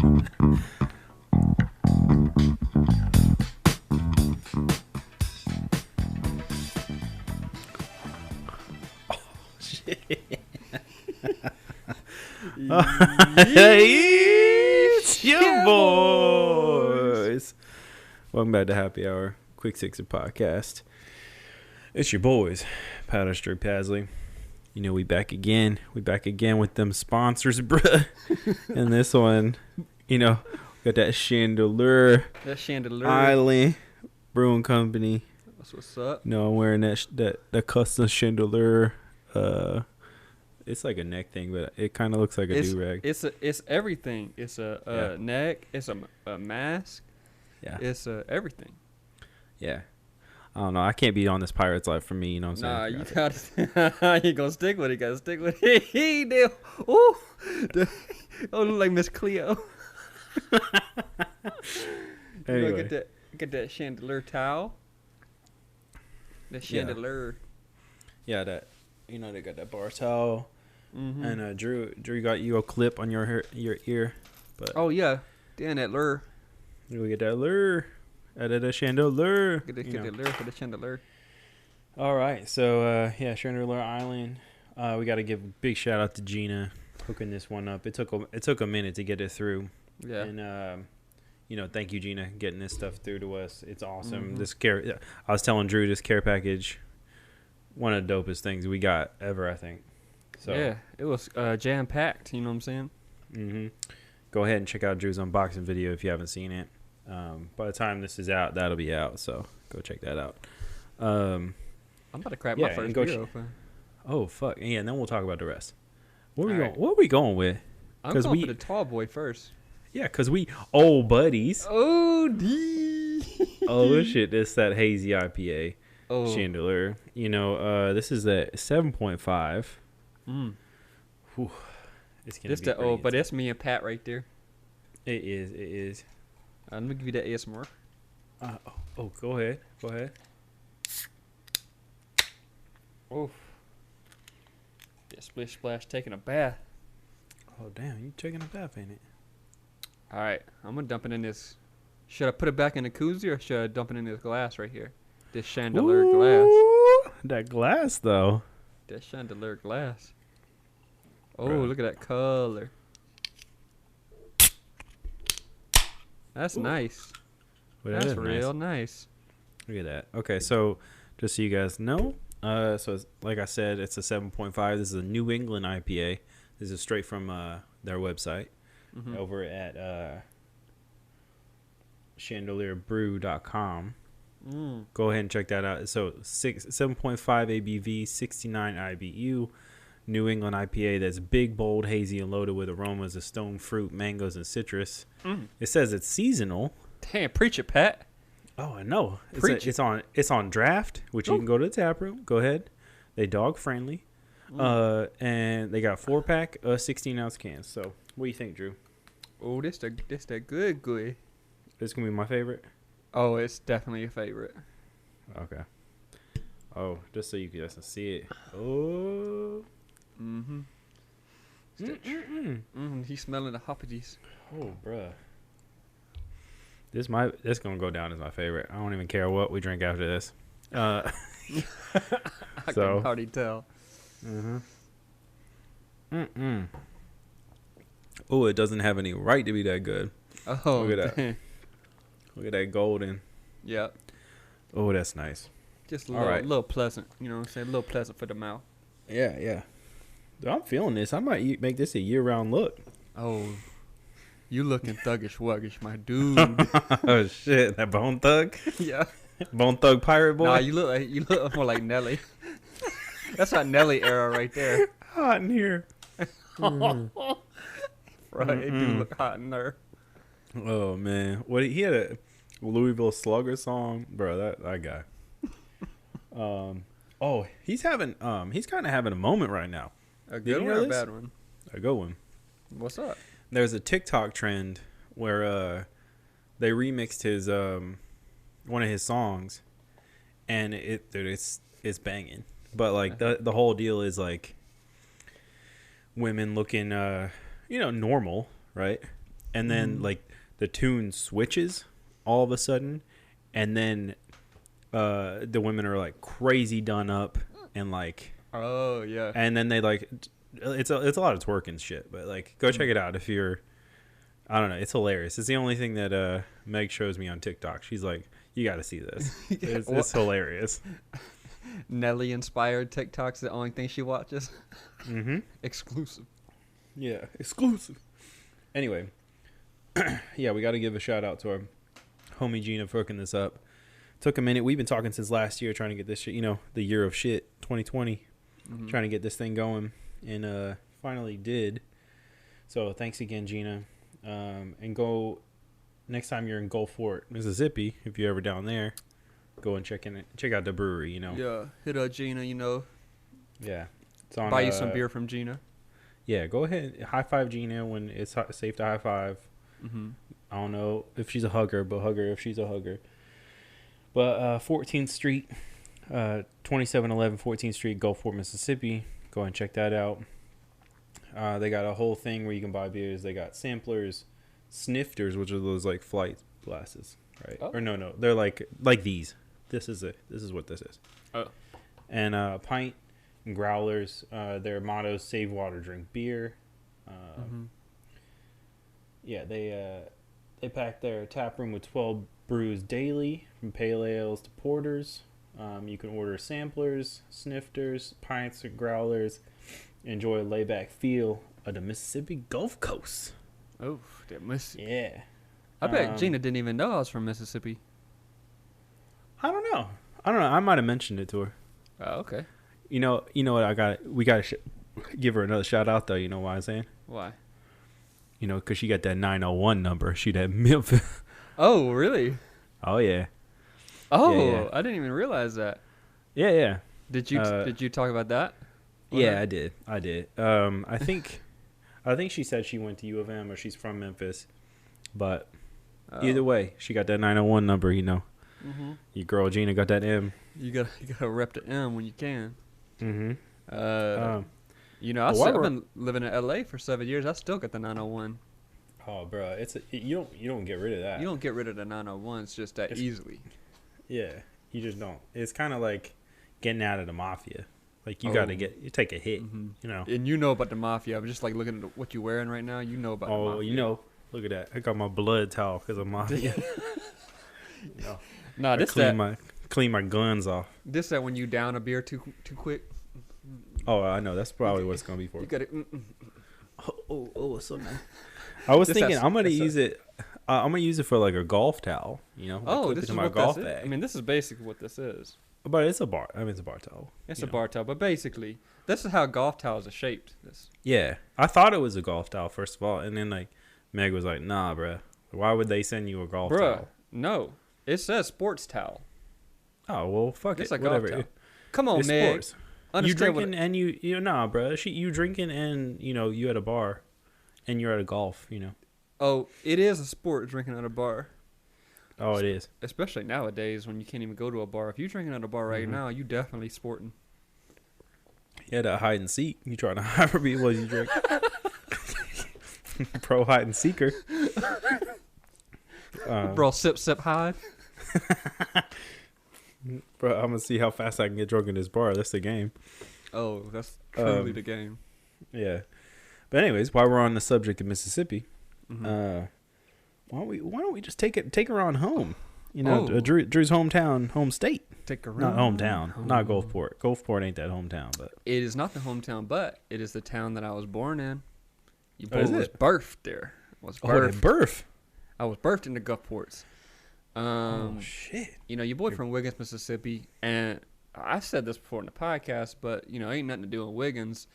It's your boys. Welcome back to Happy Hour, Quick Sixer Podcast. It's your boys, Powder Street Pasley. You know, we back again. We back again with them sponsors, bruh. And this one, you know, got that Chandeleur Island Brewing Company. That's what's up. You know, I'm wearing that custom Chandeleur. It's like a neck thing, but it kind of looks like a do-rag. It's everything. It's a neck. It's a mask. Yeah. It's everything. Yeah. I don't know. I can't be on this pirate's life for me. You know what I'm saying? You got you gonna stick with it. Gotta stick with it. He did. Ooh. Oh, look like Miss Cleo. Anyway. You know, get that Chandeleur towel. The Chandeleur. Yeah, that. You know, they got that bar towel. Mm-hmm. And Drew got you a clip on your ear. But oh yeah, damn that lure. You get that lure. Out of the Chandeleur. Get the lure for the Chandeleur. All right, so Chandeleur Island. We got to give a big shout out to Gina hooking this one up. It took a minute to get it through. Yeah. And thank you, Gina, getting this stuff through to us. It's awesome. Mm-hmm. I was telling Drew, this care package, one of the dopest things we got ever, I think. So yeah, it was jam packed. You know what I'm saying? Mm-hmm. Go ahead and check out Drew's unboxing video if you haven't seen it. By the time this is out, that'll be out. So go check that out. I'm about to crack my first beer open. Oh fuck! Yeah, and then we'll talk about the rest. What are we going with? I'm going for the tall boy first. Yeah, because we old buddies. Oh shit! This that hazy IPA. Oh. Chandeleur. You know, this is a 7.5. Whew. It's gonna be but that's me and Pat right there. It is. Let me give you that ASMR. Go ahead. Oh. Yeah, splish splash taking a bath. Oh damn, you taking a bath, ain't it? All right, I'm gonna dump it in this. Should I put it back in the koozie or should I dump it in this glass right here? This Chandeleur glass. That glass, though. That Chandeleur glass. Oh, look at that color. That's nice. Well, that's real nice. Look at that. Okay, so just so you guys know, so it's, like I said, it's a 7.5. This is a New England IPA. This is straight from their website over at ChandeleurBrew.com. Go ahead and check that out. So 7.5 ABV, 69 IBU, New England IPA that's big, bold, hazy, and loaded with aromas of stone fruit, mangoes, and citrus. It says it's seasonal. Damn, preach it, Pat. Oh, I know. It's on draft, which you can go to the tap room. Go ahead. They dog friendly. And they got 4-pack 16-ounce cans. So what do you think, Drew? Oh, this the good. This gonna be my favorite. Oh, it's definitely a favorite. Okay. Oh, just so you guys can see it. Oh. He's smelling the hoppities. Oh, bruh. This gonna go down as my favorite. I don't even care what we drink after this. I can already tell. Oh, it doesn't have any right to be that good. Oh, look at that. Look at that golden. Yep. Oh, that's nice. Just a little pleasant. You know what I'm saying? A little pleasant for the mouth. Yeah. Dude, I'm feeling this. I might make this a year-round look. Oh, you looking thuggish-wuggish, my dude. Oh, shit. That Bone Thug? Yeah. Bone Thug Pirate Boy? Nah, you look more like Nelly. That's our Nelly era right there. Hot in here. Bro, it do look hot in there. Oh, man. He had a Louisville Slugger song. Bro, that guy. He's kind of having a moment right now. A good one or a bad one? A good one. What's up? There's a TikTok trend where they remixed his one of his songs, and it's banging. But like the whole deal is like women looking normal, right? and then like the tune switches all of a sudden, and then the women are like crazy done up and like Oh yeah. and then they like it's a lot of twerk and shit, but like go check it out if you're I don't know, it's hilarious. It's the only thing that Meg shows me on TikTok. She's like, you got to see this. It's hilarious. Nelly inspired TikToks the only thing she watches. Mm-hmm. Exclusive. Yeah, exclusive. Anyway, yeah, we got to give a shout out to our homie Gina for hooking this up. Took a minute. We've been talking since last year trying to get this shit, the year of shit, 2020, trying to get this thing going, and finally did. So thanks again, Gina. And go next time you're in Gulfport, Mississippi, if you're ever down there, go and check out the brewery, Yeah, hit up Gina, Yeah. It's on, buy you some beer from Gina. Yeah, go ahead. High five Gina when it's safe to high five. Mm-hmm. I don't know if she's a hugger, but hug her if she's a hugger. But 14th Street, 2711 14th Street, Gulfport, Mississippi. Go and check that out. They got a whole thing where you can buy beers. They got samplers, snifters, which are those like flight glasses, right? Oh. Or no, they're like these. This is what this is. Oh. And pint and growlers. Their mottos: save water, drink beer. Yeah, they pack their tap room with 12 brews daily, from pale ales to porters. You can order samplers, snifters, pints, and growlers. Enjoy a layback feel of the Mississippi Gulf Coast. Oh, that Mississippi. Yeah. I bet Gina didn't even know I was from Mississippi. I don't know. I might have mentioned it to her. Oh, okay. You know what? We got to give her another shout out, though. You know why I'm saying? Why? Because she got that 901 number. She that Memphis. Oh, really? Oh, yeah. Oh, Yeah. I didn't even realize that. Yeah. Did you talk about that? Yeah, I did. I think she said she went to U of M or she's from Memphis, but either way, she got that 901 number. Mm-hmm. Your girl Gina got that M. You gotta rep the M when you can. Mm-hmm. I've been living in LA for 7 years. I still got the 901. Oh, bro, you don't get rid of that. You don't get rid of the 901s just that easily. Yeah, you just don't. It's kind of like getting out of the mafia. Like you you take a hit, And you know about the mafia. I'm just like looking at what you're wearing right now. You know about the mafia. Oh, look at that. I got my blood towel because of mafia. Nah, this clean my guns off. This that when you down a beer too quick. Oh, I know. That's probably what it's gonna be for. You got it. Oh, it's so nice. I was thinking I'm gonna use it. I'm gonna use it for like a golf towel. This is my golf bag. I mean, this is basically what this is. But it's a bar. I mean, it's a bar towel. It's a bar towel, but basically, this is how golf towels are shaped. Yeah, I thought it was a golf towel first of all, and then like Meg was like, "Nah, bruh. Why would they send you a golf towel?" No, it says sports towel. Oh well, fuck it's it. It's a golf towel. Come on, it's Meg. Sports. You drinking and bruh. You drinking and you at a bar, and you're at a golf. Oh, it is a sport drinking at a bar. Oh, it is. Especially nowadays when you can't even go to a bar. If you're drinking at a bar right now, you definitely sporting. Yeah, that hide and seek. You trying to hide from people as you drink. Pro hide and seeker. Bro, sip, hide. Bro, I'm going to see how fast I can get drunk in this bar. That's the game. Oh, that's truly the game. Yeah. But anyways, while we're on the subject of Mississippi, why don't we just take her on home? Drew's hometown, home state. Take her not hometown, not Gulfport. Gulfport ain't that hometown, but it is not the hometown, but it is the town that I was born in. I was birthed there. Birth. I was birthed in the Gulfports. Oh shit! Your boy from Wiggins, Mississippi, and I said this before in the podcast, but ain't nothing to do in Wiggins,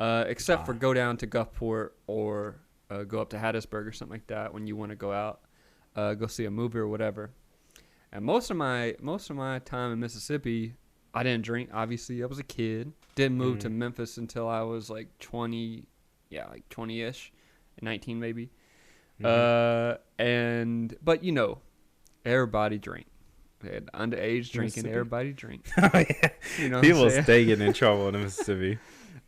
except for go down to Gulfport or go up to Hattiesburg or something like that when you want to go out, go see a movie or whatever. And most of my time in Mississippi, I didn't drink. Obviously, I was a kid. Didn't move to Memphis until I was like 20, like 20-ish, 19 maybe. But everybody drank. They had underage drinking. Everybody drank. Oh yeah. People stay getting in trouble in Mississippi.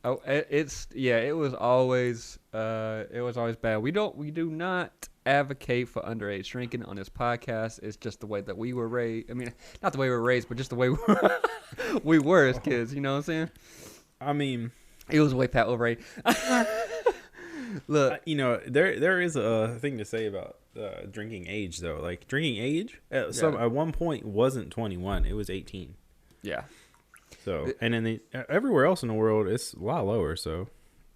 Oh, it was always bad. We do not advocate for underage drinking on this podcast. It's just the way that we were raised. I mean, not the way we were raised, but just the way we were as kids. You know what I'm saying? I mean, it was way past overrated. Look, there is a thing to say about drinking age though. Like drinking age at one point wasn't 21; it was 18. Yeah. So and in everywhere else in the world, it's a lot lower. So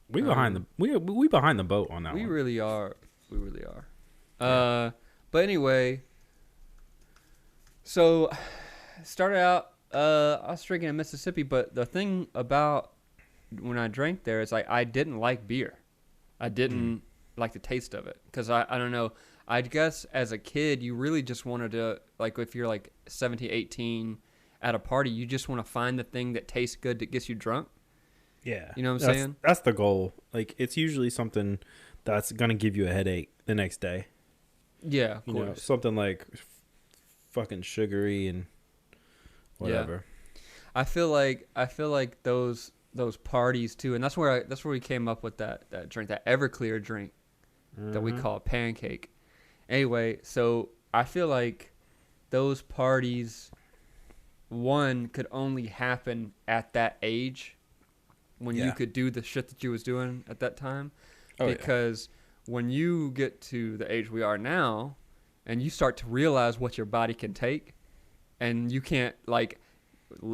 we behind the boat on that. We really are. We really are. Yeah. But anyway, so started out. I was drinking in Mississippi, but the thing about when I drank there is I didn't like beer. I didn't like the taste of it because I don't know. I guess as a kid, you really just wanted to, like, if you're like 17, 18 at a party, you just want to find the thing that tastes good that gets you drunk. Yeah. You know what I'm saying? That's the goal. Like, it's usually something that's going to give you a headache the next day. Yeah, of course. You know, something like fucking sugary and whatever. Yeah. I feel like those parties too, and that's where we came up with that drink, that Everclear drink that we call Pancake. Anyway, so I feel like those parties, one, could only happen at that age when you could do the shit that you was doing at that time. Because when you get to the age we are now and you start to realize what your body can take, and you can't, like,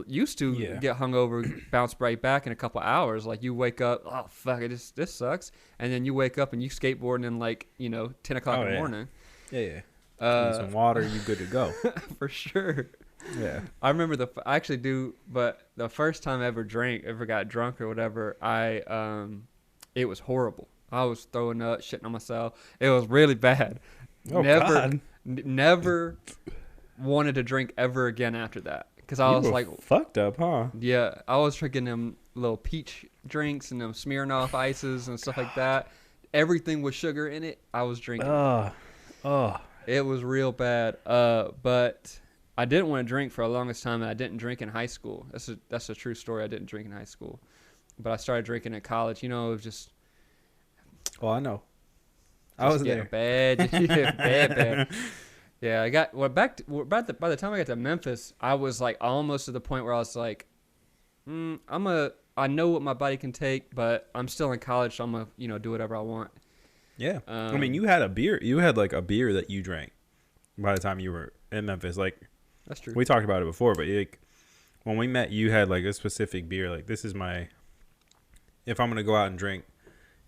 used to get hungover, bounce right back in a couple hours. Like, you wake up, oh, fuck it, this sucks. And then you wake up and you skateboarding in, like, 10 o'clock in the morning. Yeah. Some water, you good to go. For sure. Yeah. I remember but the first time I ever got drunk or whatever, it was horrible. I was throwing up, shitting on myself. It was really bad. Oh, God. Never wanted to drink ever again after that. Because I was like, fucked up, huh? Yeah, I was drinking them little peach drinks and them Smirnoff ices and stuff like that. Everything with sugar in it, I was drinking. It was real bad. But I didn't want to drink for the longest time, and I didn't drink in high school. That's a true story. I didn't drink in high school, but I started drinking in college. It was just. Oh, I know. I was there. Bad. Yeah, I got by the time I got to Memphis, I was like almost to the point where I was like, I know what my body can take, but I'm still in college, so I'm gonna do whatever I want. Yeah, I mean, you had a beer. You had like a beer that you drank by the time you were in Memphis. Like, that's true. We talked about it before, but like when we met, you had like a specific beer. Like, this is if I'm gonna go out and drink,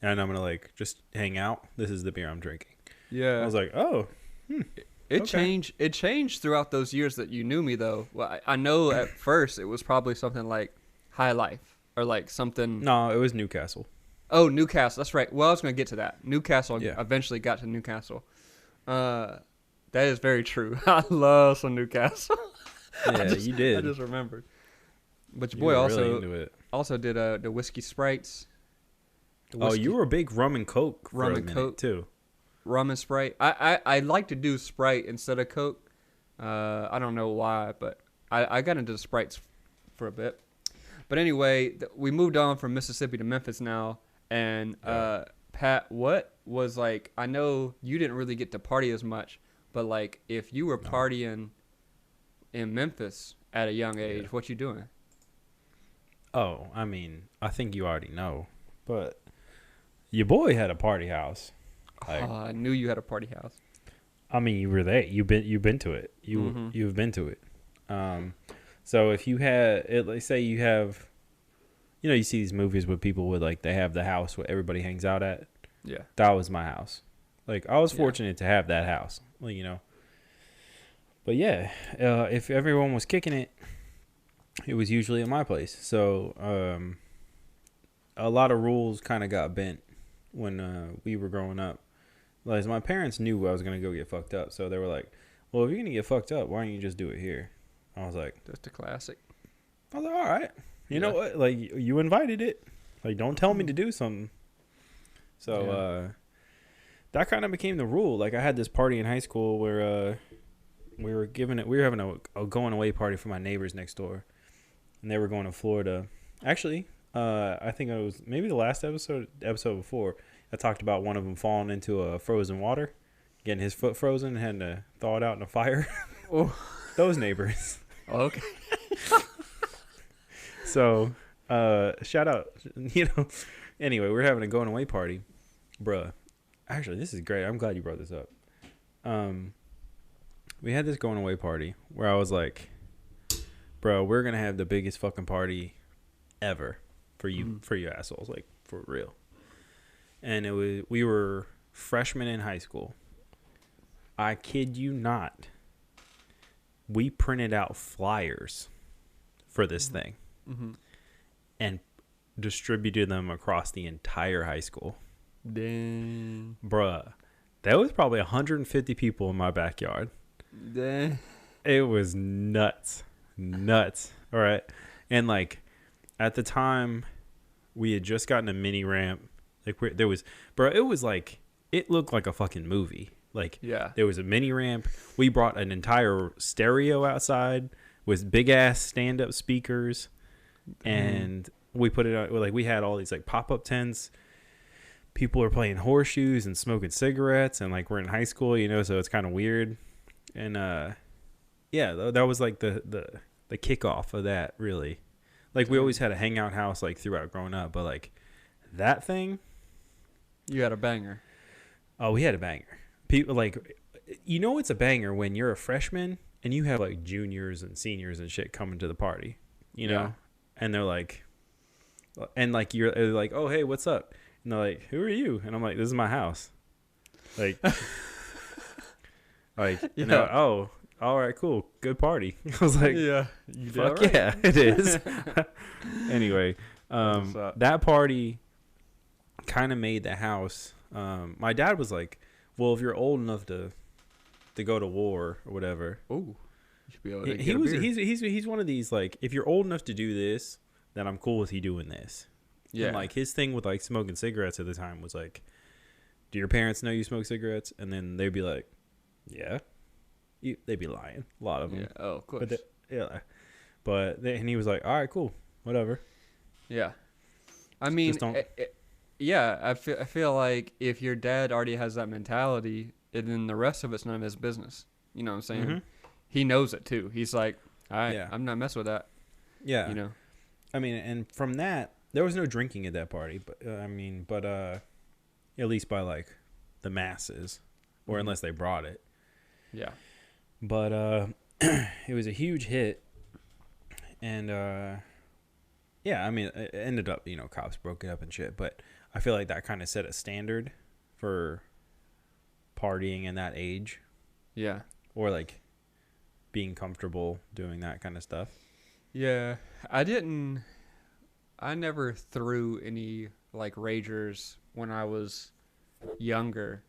and I'm gonna like just hang out, this is the beer I'm drinking. Yeah, I was like, oh. It changed throughout those years that you knew me, though. Well, I know at first it was probably something like High Life or like something. No, it was Newcastle. Oh, Newcastle. That's right. Well, I was going to get to that. Newcastle eventually got to Newcastle. That is very true. I love some Newcastle. Yeah, you did. I just remembered. But your boy also did the whiskey Sprites. You were a big rum and Coke rum and Coke too. Rum and Sprite. I like to do Sprite instead of Coke. I don't know why, but I got into the Sprites for a bit. But anyway, we moved on from Mississippi to Memphis now. And Pat, what was like, I know you didn't really get to party as much, but like if you were partying in Memphis at a young age, what you doing? Oh, I mean, I think you already know. But your boy had a party house. Like, I knew you had a party house. I mean, you were there. You've been to it. You've been to it. So if you had it, like, say you have, you see these movies where people would like they have the house where everybody hangs out at. Yeah, that was my house. Like, I was fortunate to have that house. Well, But yeah, if everyone was kicking it, it was usually at my place. So a lot of rules kind of got bent when we were growing up. Like, my parents knew I was going to go get fucked up. So they were like, well, if you're going to get fucked up, why don't you just do it here? I was like, just a classic. I was like, all right. You know what? Like, you invited it. Like, don't tell me to do something. So that kind of became the rule. Like, I had this party in high school where we were having a going away party for my neighbors next door. And they were going to Florida. Actually, I think it was maybe the last episode before. I talked about one of them falling into a frozen water, getting his foot frozen, and having to thaw it out in a fire. Oh. Those neighbors. Okay. So, shout out. Anyway, we're having a going away party, bruh. Actually, this is great. I'm glad you brought this up. We had this going away party where I was like, bro, we're gonna have the biggest fucking party ever for you assholes, like for real. And we were freshmen in high school. I kid you not. We printed out flyers for this thing and distributed them across the entire high school. Dang. Bruh, that was probably 150 people in my backyard. Dang. It was nuts. All right. And like at the time we had just gotten a mini ramp. Like it was like, it looked like a fucking movie. Like there was a mini ramp. We brought an entire stereo outside with big ass stand up speakers, and we put it out. Like we had all these like pop up tents. People are playing horseshoes and smoking cigarettes, and like we're in high school, so it's kind of weird. And that was like the kickoff of that, really. Like we always had a hangout house like throughout growing up, but like that thing, you had a banger. Oh, we had a banger. People like, it's a banger when you're a freshman and you have like juniors and seniors and shit coming to the party, and they're like, and like you're like, oh hey, what's up? And they're like, who are you? And I'm like, this is my house. Like, oh, all right, cool, good party. I was like, fuck right. Yeah, it is. Anyway, that party kind of made the house. My dad was like, well, if you're old enough to go to war or whatever. Oh, you should be able to get a beer. He's one of these, like, if you're old enough to do this, then I'm cool with you doing this. Yeah. And like his thing with like smoking cigarettes at the time was like, do your parents know you smoke cigarettes? And then they'd be like, yeah. They'd be lying. A lot of them. Yeah. Oh, of course. And he was like, all right, cool, whatever. Yeah. I mean, I feel like if your dad already has that mentality, then the rest of it's none of his business. You know what I'm saying? Mm-hmm. He knows it too. He's like, all right, I'm not messing with that. Yeah. I mean, and from that, there was no drinking at that party, but at least by like the masses, or unless they brought it. Yeah. But it was a huge hit, and I mean, it ended up, cops broke it up and shit, but I feel like that kind of set a standard for partying in that age. Yeah. Or like being comfortable doing that kind of stuff. Yeah. I never threw any like ragers when I was younger.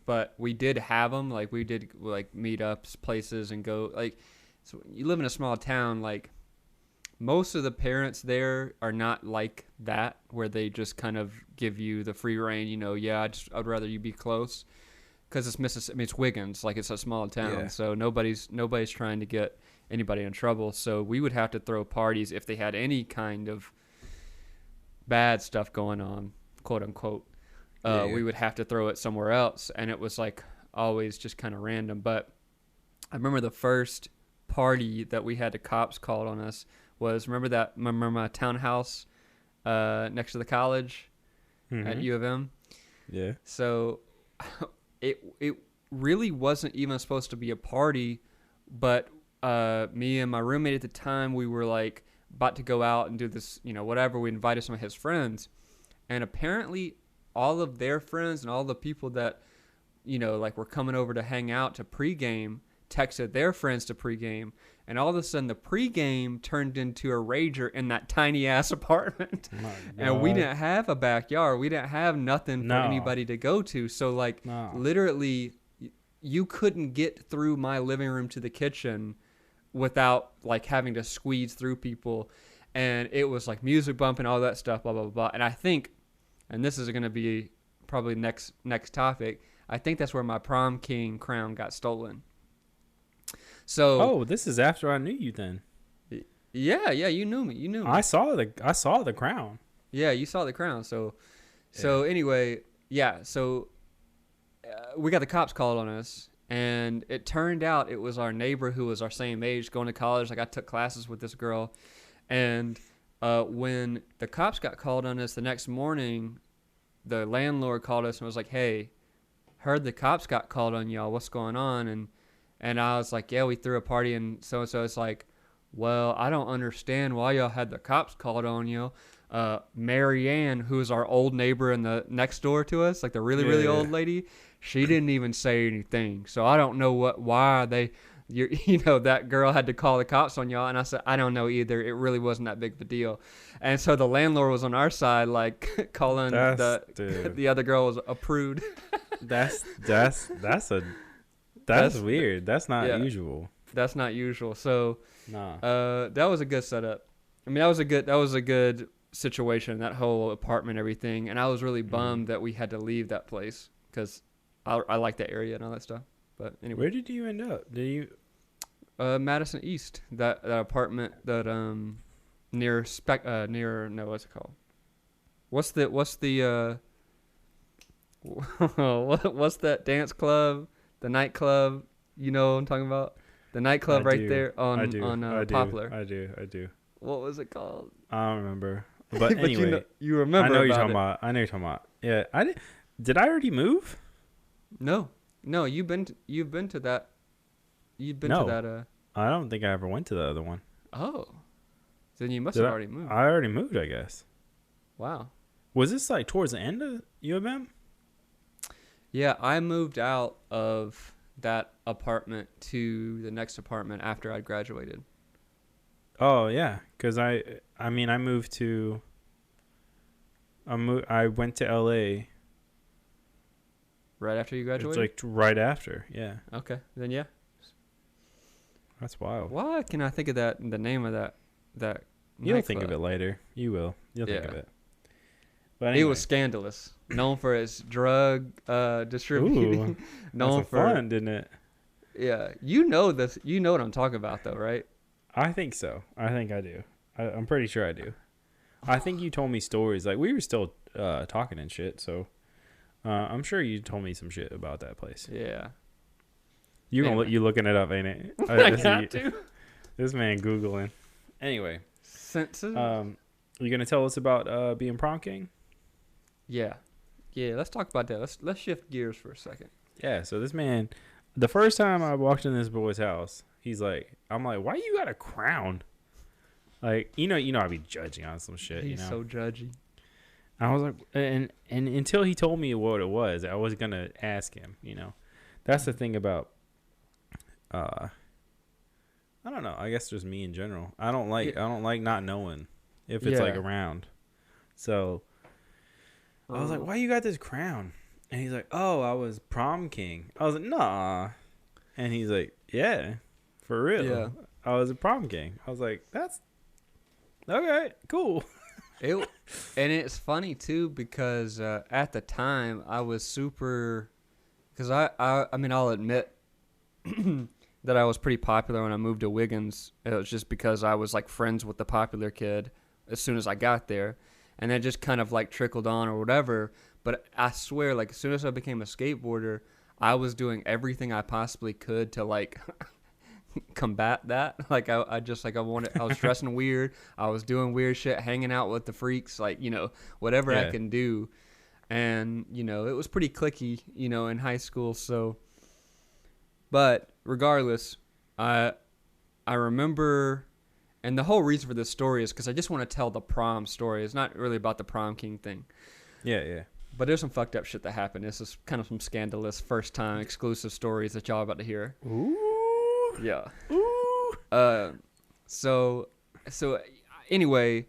But we did have them. Like we did like meet up places and go like, so you live in a small town, like most of the parents there are not like that, where they just kind of give you the free reign. I'd rather you be close, because it's Mississippi. I mean, it's Wiggins, like it's a small town, so nobody's trying to get anybody in trouble. So we would have to throw parties if they had any kind of bad stuff going on, quote unquote. We would have to throw it somewhere else, and it was like always just kind of random. But I remember the first party that we had the cops called on us was, remember my townhouse next to the college at U of M? Yeah. So it really wasn't even supposed to be a party, but me and my roommate at the time, we were like about to go out and do this, whatever. We invited some of his friends, and apparently all of their friends and all the people that, like were coming over to hang out to pregame texted their friends to pregame, and all of a sudden the pregame turned into a rager in that tiny ass apartment. And we didn't have a backyard. We didn't have nothing for anybody to go to. So like literally you couldn't get through my living room to the kitchen without like having to squeeze through people. And it was like music bumping, all that stuff, blah, blah, blah. And I think, and this is going to be probably next topic, I think that's where my Prom King crown got stolen. So, this is after I knew you then. Yeah, you knew me. You knew me. I saw the crown. Yeah, you saw the crown. So Yeah. anyway, yeah. So we got the cops called on us, and it turned out it was our neighbor who was our same age, going to college. Like I took classes with this girl, and when the cops got called on us the next morning, the landlord called us and was like, "Hey, heard the cops got called on y'all. What's going on?" And I was like, "Yeah, we threw a party." And so it's like, "Well, I don't understand why y'all had the cops called on you." Mary Ann, who is our old neighbor in the next door to us, like the really old lady, she didn't even say anything. So I don't know why that girl had to call the cops on y'all. And I said, I don't know either. It really wasn't that big of a deal. And so the landlord was on our side, like calling the other girl was a prude. That's weird. That's not usual. That's not usual. So nah. that was a good setup. I mean, that was a good situation, that whole apartment, everything. And I was really bummed that we had to leave that place because I like that area and all that stuff. But anyway, where did you end up? Did you? Madison East, that apartment that near what's it called? What's the what's that dance club? The nightclub, you know what I'm talking about? The nightclub there on Poplar. I do. What was it called? I don't remember. But anyway, you remember. I know you're talking about. Yeah, did I already move? No, you've been to that. You've been to that. I don't think I ever went to the other one. Oh, then you must have already moved. I already moved, I guess. Wow. Was this like towards the end of U of M? Yeah, I moved out of that apartment to the next apartment after I'd graduated. Oh yeah, because I moved to. I went to LA. Right after you graduated? It's like right after, yeah. Okay, then yeah. That's wild. Why can I think of the name of that You'll think of it later. You will. You'll think of it. But anyway. It was scandalous. Known for its drug distributing. Ooh, known for fun, didn't it? Yeah. You know this. You know what I'm talking about, though, right? I think so. I think I do. I'm pretty sure I do. I think you told me stories. Like, we were still talking and shit, so I'm sure you told me some shit about that place. Yeah. You looking it up, ain't it? I got to. This man Googling. Anyway. Senses. You gonna tell us about being Prom King? Yeah. Let's talk about that. Let's shift gears for a second. Yeah. So this man, the first time I walked in this boy's house, I'm like, why you got a crown? Like, you know, I'd be judging on some shit. He's so judgy. I was like, and until he told me what it was, I was gonna ask him. You know, that's the thing about. I don't know. I guess just me in general. I don't like not knowing if it's like around. So I was like, "Why you got this crown?" And he's like, "Oh, I was Prom King." I was like, "Nah," and he's like, "Yeah, for real. Yeah, I was a Prom King." I was like, "That's okay, cool." And it's funny too because at the time I was super, because I mean I'll admit that I was pretty popular when I moved to Wiggins. It was just because I was like friends with the popular kid as soon as I got there, and it just kind of like trickled on or whatever. But I swear, like as soon as I became a skateboarder, I was doing everything I possibly could to like combat that. Like I was dressing weird, I was doing weird shit, hanging out with the freaks, like, you know, whatever I can do. And, you know, it was pretty cliquey, you know, in high school. So, but regardless, I remember, and the whole reason for this story is because I just want to tell the prom story. It's not really about the Prom King thing. Yeah. But there's some fucked up shit that happened. This is kind of some scandalous first time exclusive stories that y'all are about to hear. Ooh. Yeah. Ooh. So anyway,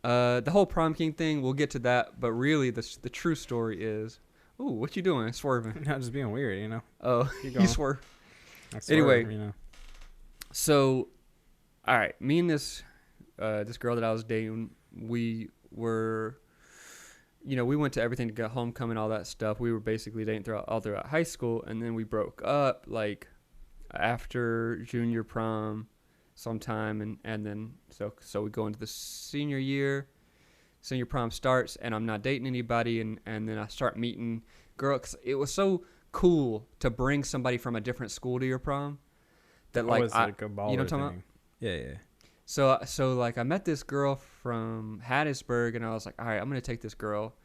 the whole Prom King thing, we'll get to that, but really the true story is, ooh, what you doing? Swerving. Not just being weird, you know. Oh, you swerve. Anyway, you know. So, all right, me and this girl that I was dating, we were, you know, we went to everything to get homecoming, all that stuff. We were basically dating throughout high school, and then we broke up like after junior prom, sometime, and then so we go into the senior year. Senior prom starts, and I'm not dating anybody, and then I start meeting girls. 'Cause it was so cool to bring somebody from a different school to your prom. That like, a baller, you know what I'm talking about? Yeah. So like I met this girl from Hattiesburg, and I was like, all right, I'm gonna take this girl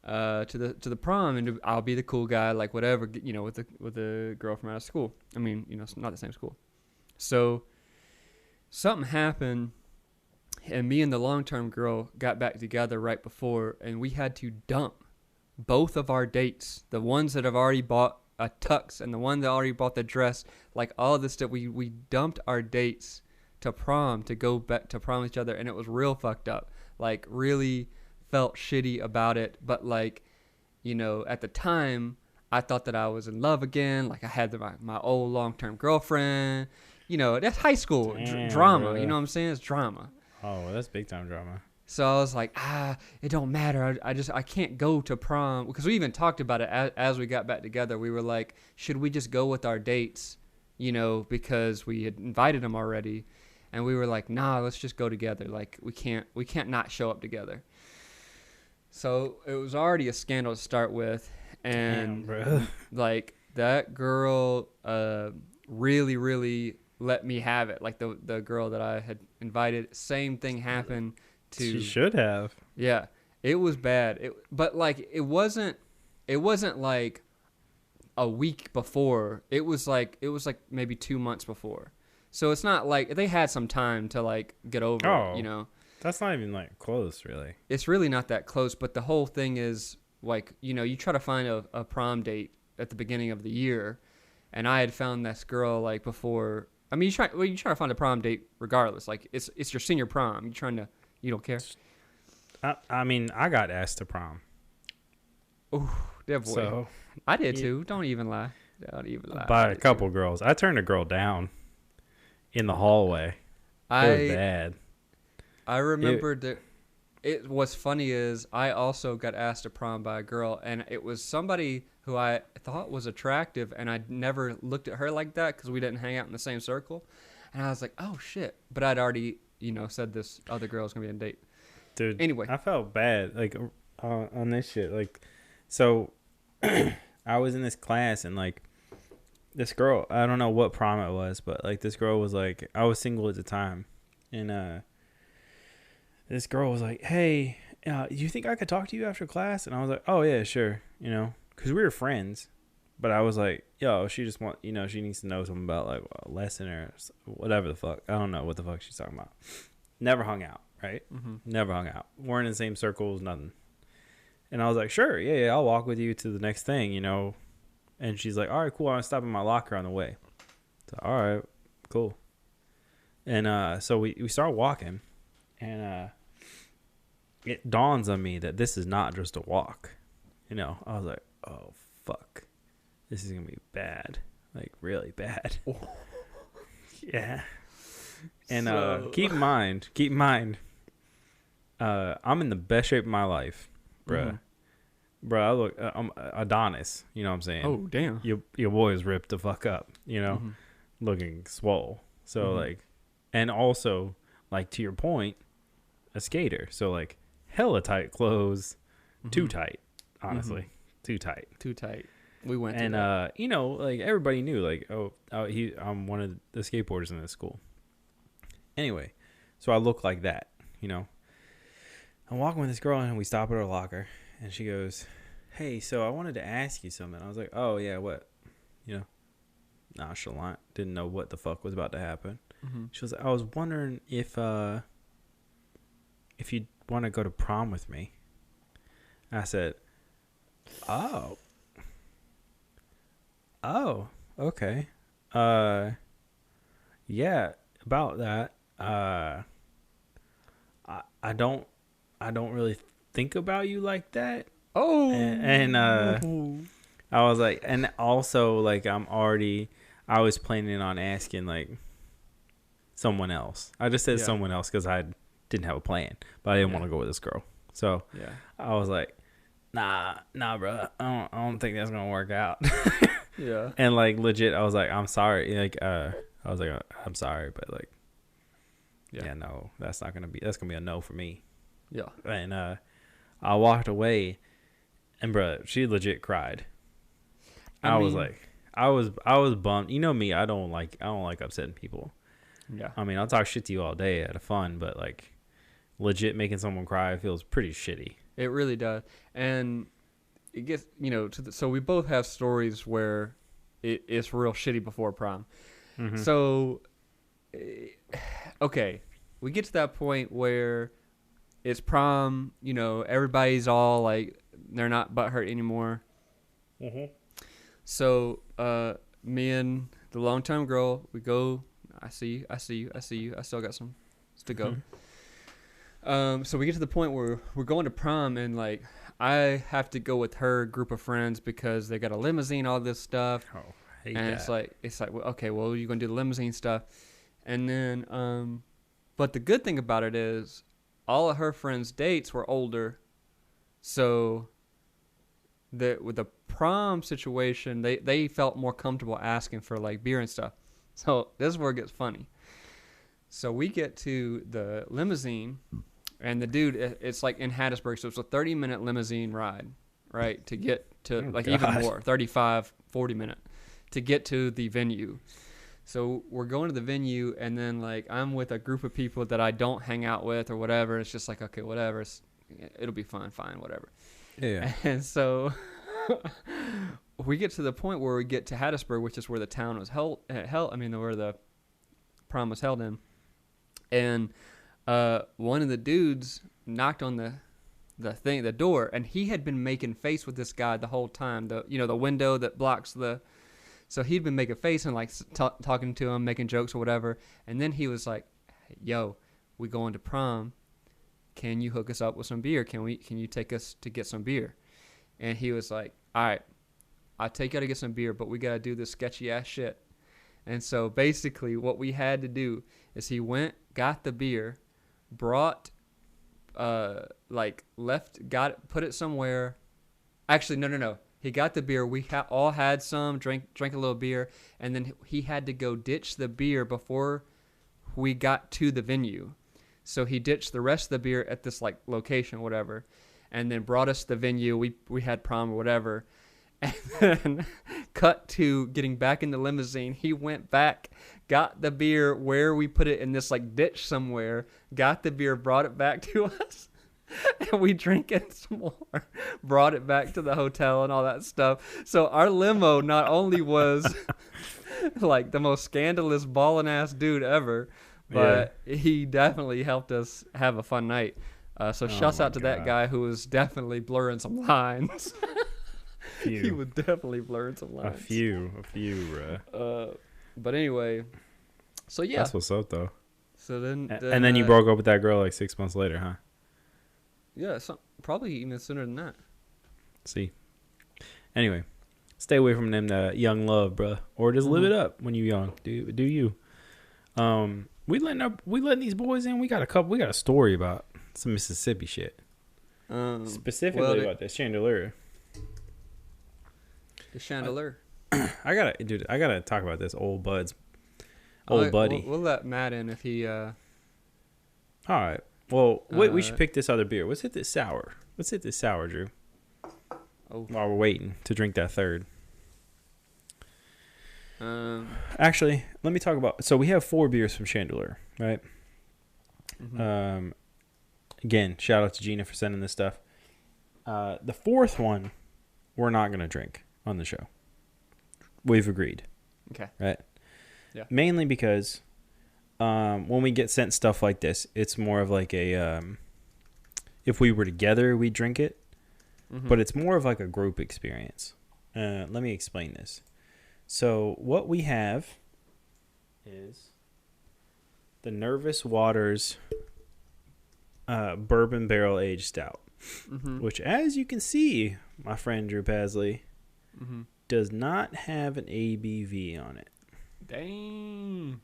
to the prom, and I'll be the cool guy, like whatever, you know, with the girl from out of school. I mean, you know, it's not the same school. So something happened, and me and the long-term girl got back together right before, and we had to dump both of our dates, the ones that have already bought a tux and the one that already bought the dress, like all of this stuff. We dumped our dates to prom to go back to prom with each other, and it was real fucked up. Like, really felt shitty about it, but like, you know, at the time I thought that I was in love again. Like, I had my old long-term girlfriend. You know, that's high school drama. Bro. You know what I'm saying? It's drama. Oh, that's big time drama. So I was like, it don't matter. I can't go to prom, because we even talked about it as we got back together. We were like, should we just go with our dates? You know, because we had invited them already, and we were like, nah, let's just go together. Like, we can't not show up together. So it was already a scandal to start with, and like that girl really, really let me have it. Like the girl that I had invited, same thing happened to. She should have. Yeah, it was bad. But like it wasn't like a week before. It was like maybe 2 months before. So it's not like they had some time to like get over it, you know. That's not even like close, really. It's really not that close, but the whole thing is like, you know, you try to find a prom date at the beginning of the year, and I had found this girl like before. I mean, you try to find a prom date regardless. Like, it's your senior prom. You don't care. I mean, I got asked to prom. Oh, that boy. So, I did too. Don't even lie. By a couple girls. I turned a girl down in the hallway. It was bad. I remember that. It was funny is I also got asked to prom by a girl, and it was somebody who I thought was attractive, and I never looked at her like that because we didn't hang out in the same circle. And I was like, oh shit! But I'd already, you know, said this other girl was gonna be on a date. Dude, anyway, I felt bad like on this shit. Like, so I was in this class, and like this girl, I don't know what prom it was, but like this girl was like, I was single at the time, and this girl was like, hey, do you think I could talk to you after class? And I was like, oh, yeah, sure, you know, because we were friends. But I was like, yo, she just she needs to know something about, like, a lesson or whatever the fuck. I don't know what the fuck she's talking about. Never hung out, right? Mm-hmm. Never hung out. Weren't in the same circles, nothing. And I was like, sure, yeah, I'll walk with you to the next thing, you know. And she's like, all right, cool, I'm going to stop in my locker on the way. So, all right, cool. And so we start walking. And it dawns on me that this is not just a walk. You know, I was like, oh, fuck. This is going to be bad. Like, really bad. Oh. Yeah. And keep in mind, I'm in the best shape of my life, bruh. Mm-hmm. Bruh, I look, I'm Adonis. You know what I'm saying? Oh, damn. Your boy's ripped the fuck up, you know? Mm-hmm. Looking swole. So, like, and also, like, to your point, a skater. So, like, hella tight clothes. Too tight, honestly. Too tight. We went and you know, like, everybody knew, like, I'm one of the skateboarders in this school. Anyway, so I look like that, you know. I'm walking with this girl, and we stop at her locker, and she goes, hey, so I wanted to ask you something. I was like, oh, yeah, what? You know, nonchalant. Didn't know what the fuck was about to happen. She was like, I was wondering if you'd want to go to prom with me. I said, oh, okay. Yeah, about that. I don't really think about you like that. Oh, and I was like, and also, like, I was planning on asking, like, someone else. I just said someone else because I didn't have a plan, but I didn't want to go with this girl. So I was like, nah, bro. I don't think that's gonna work out. Yeah. And, like, legit, I was like, I'm sorry. Like, I was like, I'm sorry, but, like, Yeah, no, that's gonna be a no for me. Yeah. And I walked away, and bro, she legit cried. I was bummed. You know me, I don't like upsetting people. Yeah. I mean, I'll talk shit to you all day out of fun, but like legit making someone cry feels pretty shitty. It really does. And it gets, so we both have stories where it's real shitty before prom. Mm-hmm. So, okay, we get to that point where it's prom, everybody's all like, they're not butthurt anymore. Mm-hmm. So, me and the long-time girl, we go, I see you. I still got some to go. Mm-hmm. So we get to the point where we're going to prom, and like, I have to go with her group of friends because they got a limousine, all this stuff. Oh, I hate and that. it's like, well, okay, well, you're going to do the limousine stuff. And then, but the good thing about it is all of her friends' dates were older. So with the prom situation, they felt more comfortable asking for like beer and stuff. So this is where it gets funny. So we get to the limousine, and the dude, it's like in Hattiesburg, so it's a 30-minute limousine ride, right, to get to even more, 35, 40 minute, to get to the venue. So we're going to the venue, and then like I'm with a group of people that I don't hang out with or whatever. It's just like, okay, whatever, it'll be fine, whatever. Yeah. And so we get to the point where we get to Hattiesburg, which is where the town was held. Where the prom was held in. And one of the dudes knocked on the door, and he had been making face with this guy the whole time. The window that blocks the. So he'd been making face and like talking to him, making jokes or whatever. And then he was like, "Yo, we going to prom. Can you hook us up with some beer? Can you take us to get some beer?" And he was like, "All right, I'll take you to get some beer, but we got to do this sketchy ass shit." And so basically what we had to do is he went, got the beer, brought, put it somewhere. Actually, no. He got the beer. We all had some, drank a little beer, and then he had to go ditch the beer before we got to the venue. So he ditched the rest of the beer at this like location, whatever, and then brought us to the venue. We had prom or whatever. And then cut to getting back in the limousine. He went back, got the beer where we put it in this like ditch somewhere, got the beer, brought it back to us, and we drank it some more, brought it back to the hotel and all that stuff. So our limo not only was like the most scandalous ballin' ass dude ever, but he definitely helped us have a fun night. So shouts out to that guy who was definitely blurring some lines. He was definitely blurring some lines. A few, bro. But anyway, so yeah. That's what's up, though. So then and then you broke up with that girl like 6 months later, huh? Yeah, probably even sooner than that. See. Anyway, stay away from them young love, bro, or just live it up when you young. Do you? We letting these boys in. We got a story about some Mississippi shit. Specifically about this Chandeleur. The Chandeleur. I gotta talk about this old buddy. We'll let Matt in if he. All right. Well, we should pick this other beer. Let's hit this sour, Drew. While we're waiting to drink that third. Actually, let me talk about. So we have 4 beers from Chandeleur, right? Mm-hmm. Again, shout out to Gina for sending this stuff. The 4th one, we're not gonna drink on the show. We've agreed. Okay. Right. Yeah. Mainly because when we get sent stuff like this, it's more of like a if we were together, we'd drink it. Mm-hmm. But it's more of like a group experience. Let me explain this. So what we have is the Nervous Waters Bourbon Barrel Aged Stout, which, as you can see, my friend Drew Pasley, does not have an ABV on it. Dang.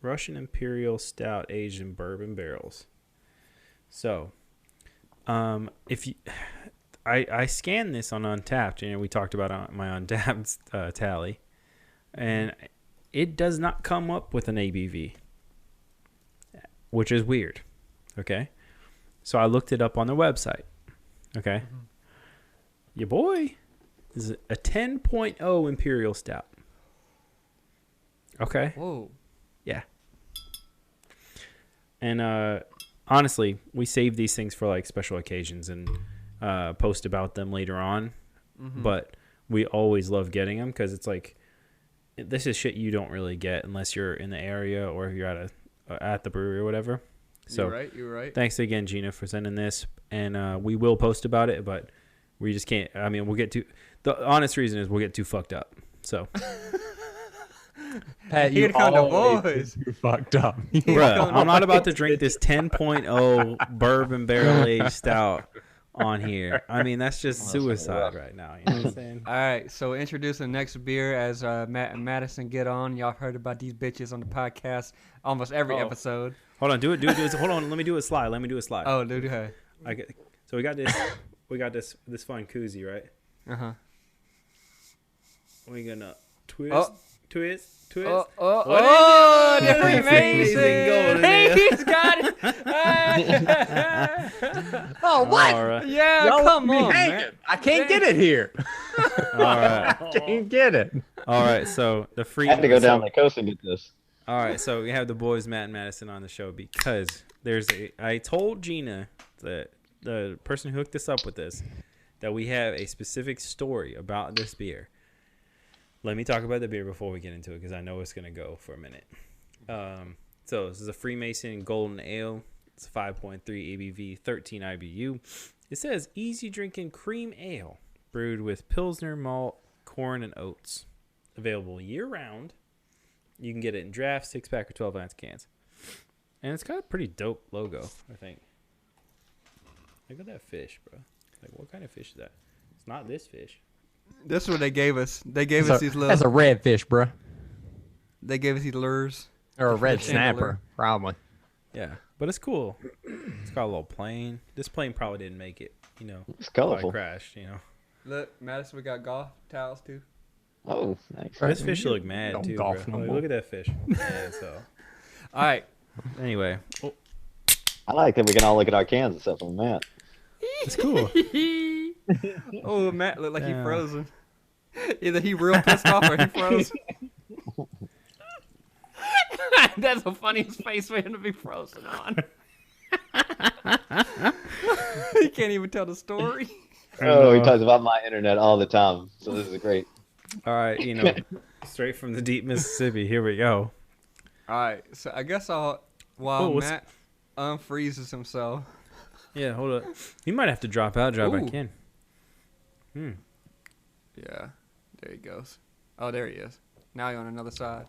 Russian Imperial Stout aged in bourbon barrels. So, if you, I scanned this on Untappd, and we talked about my Untappd tally, and it does not come up with an ABV. which is weird. Okay. So I looked it up on their website. Okay. Your boy is a 10.0 Imperial Stout. Okay. Whoa. Yeah. And honestly, we save these things for like special occasions and post about them later on. But we always love getting them because it's like, this is shit you don't really get unless you're in the area or if you're at the brewery or whatever. So You're right. Thanks again, Gina, for sending this. And we will post about it, but we just can't. I mean, the honest reason is we'll get too fucked up. So. Pat, Here you come the always boys. you fucked up. Bruh, I'm not about to drink this 10.0 bourbon barrel aged stout on here. I mean, that's just suicide right now. You know what I'm saying? All right, so introduce the next beer as Matt and Madison get on. Y'all heard about these bitches on the podcast almost every episode. Hold on, do it. Hold on, let me do a slide. Oh, dude, hey. So we got this fun koozie, right? We're gonna twist. Oh, they're amazing. Hey, he's got it. Oh, what? Right. Yeah, Y'all come let me on, hang man. it. I can't get it here. All right. I can't get it. All right. So the free. I have to go down the coast and get this. All right. So we have the boys, Matt and Madison, on the show because I told Gina, the person who hooked us up with this, that we have a specific story about this beer. Let me talk about the beer before we get into it because I know it's going to go for a minute. So this is a Freemason Golden Ale. It's 5.3 ABV, 13 IBU. It says easy drinking cream ale brewed with Pilsner malt, corn, and oats. Available year round. You can get it in draft, 6-pack, or 12-ounce cans. And it's got a pretty dope logo, I think. Look at that fish, bro. Like, what kind of fish is that? It's not this fish. This is what they gave us. They gave us these little. That's a redfish, bro. They gave us these lures. Or a red Chandeleur. snapper, probably. Yeah, but it's cool. It's got a little plane. This plane probably didn't make it, you know. It's Probably colorful. crashed, you know. Look, Madison, we got golf towels too. Oh, nice. This fish look mad Don't too, golf bro. no Like, more. look at that fish. Yeah, so All right. anyway, I like that we can all look at our cans except for Matt. it's cool. Oh, Matt looked like he Yeah. frozen. Either he real pissed off or he froze. That's the funniest face for him to be frozen on. He can't even tell the story. Oh, he talks about my internet all the time, so this is great. All right, you know, straight from the deep Mississippi. Here we go. All right, so I guess while what's- Matt unfreezes himself. Yeah, hold up. You might have to drop out, drop Ooh. back in. Yeah, there he goes. Oh, there he is. Now you're on another side.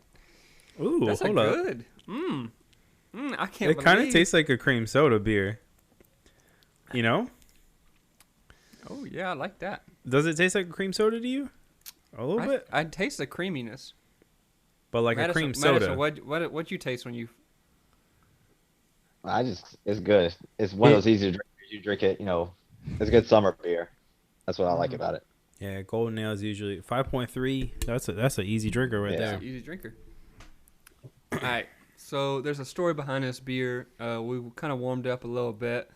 Ooh, That's hold up. good. I can't It kind of believe- tastes like a cream soda beer. You know? Oh, yeah, I like that. Does it taste like a cream soda to you? A little bit, I taste the creaminess. but like Madison, a cream soda. Madison, what you taste when you? It's good. It's one of those easy to drink. You drink it, you know, it's a good summer beer. That's what I like about it. Yeah, Golden Ale is usually 5.3. That's an easy drinker right Yeah. there. Easy drinker. All right. So there's a story behind this beer. We kind of warmed up a little bit,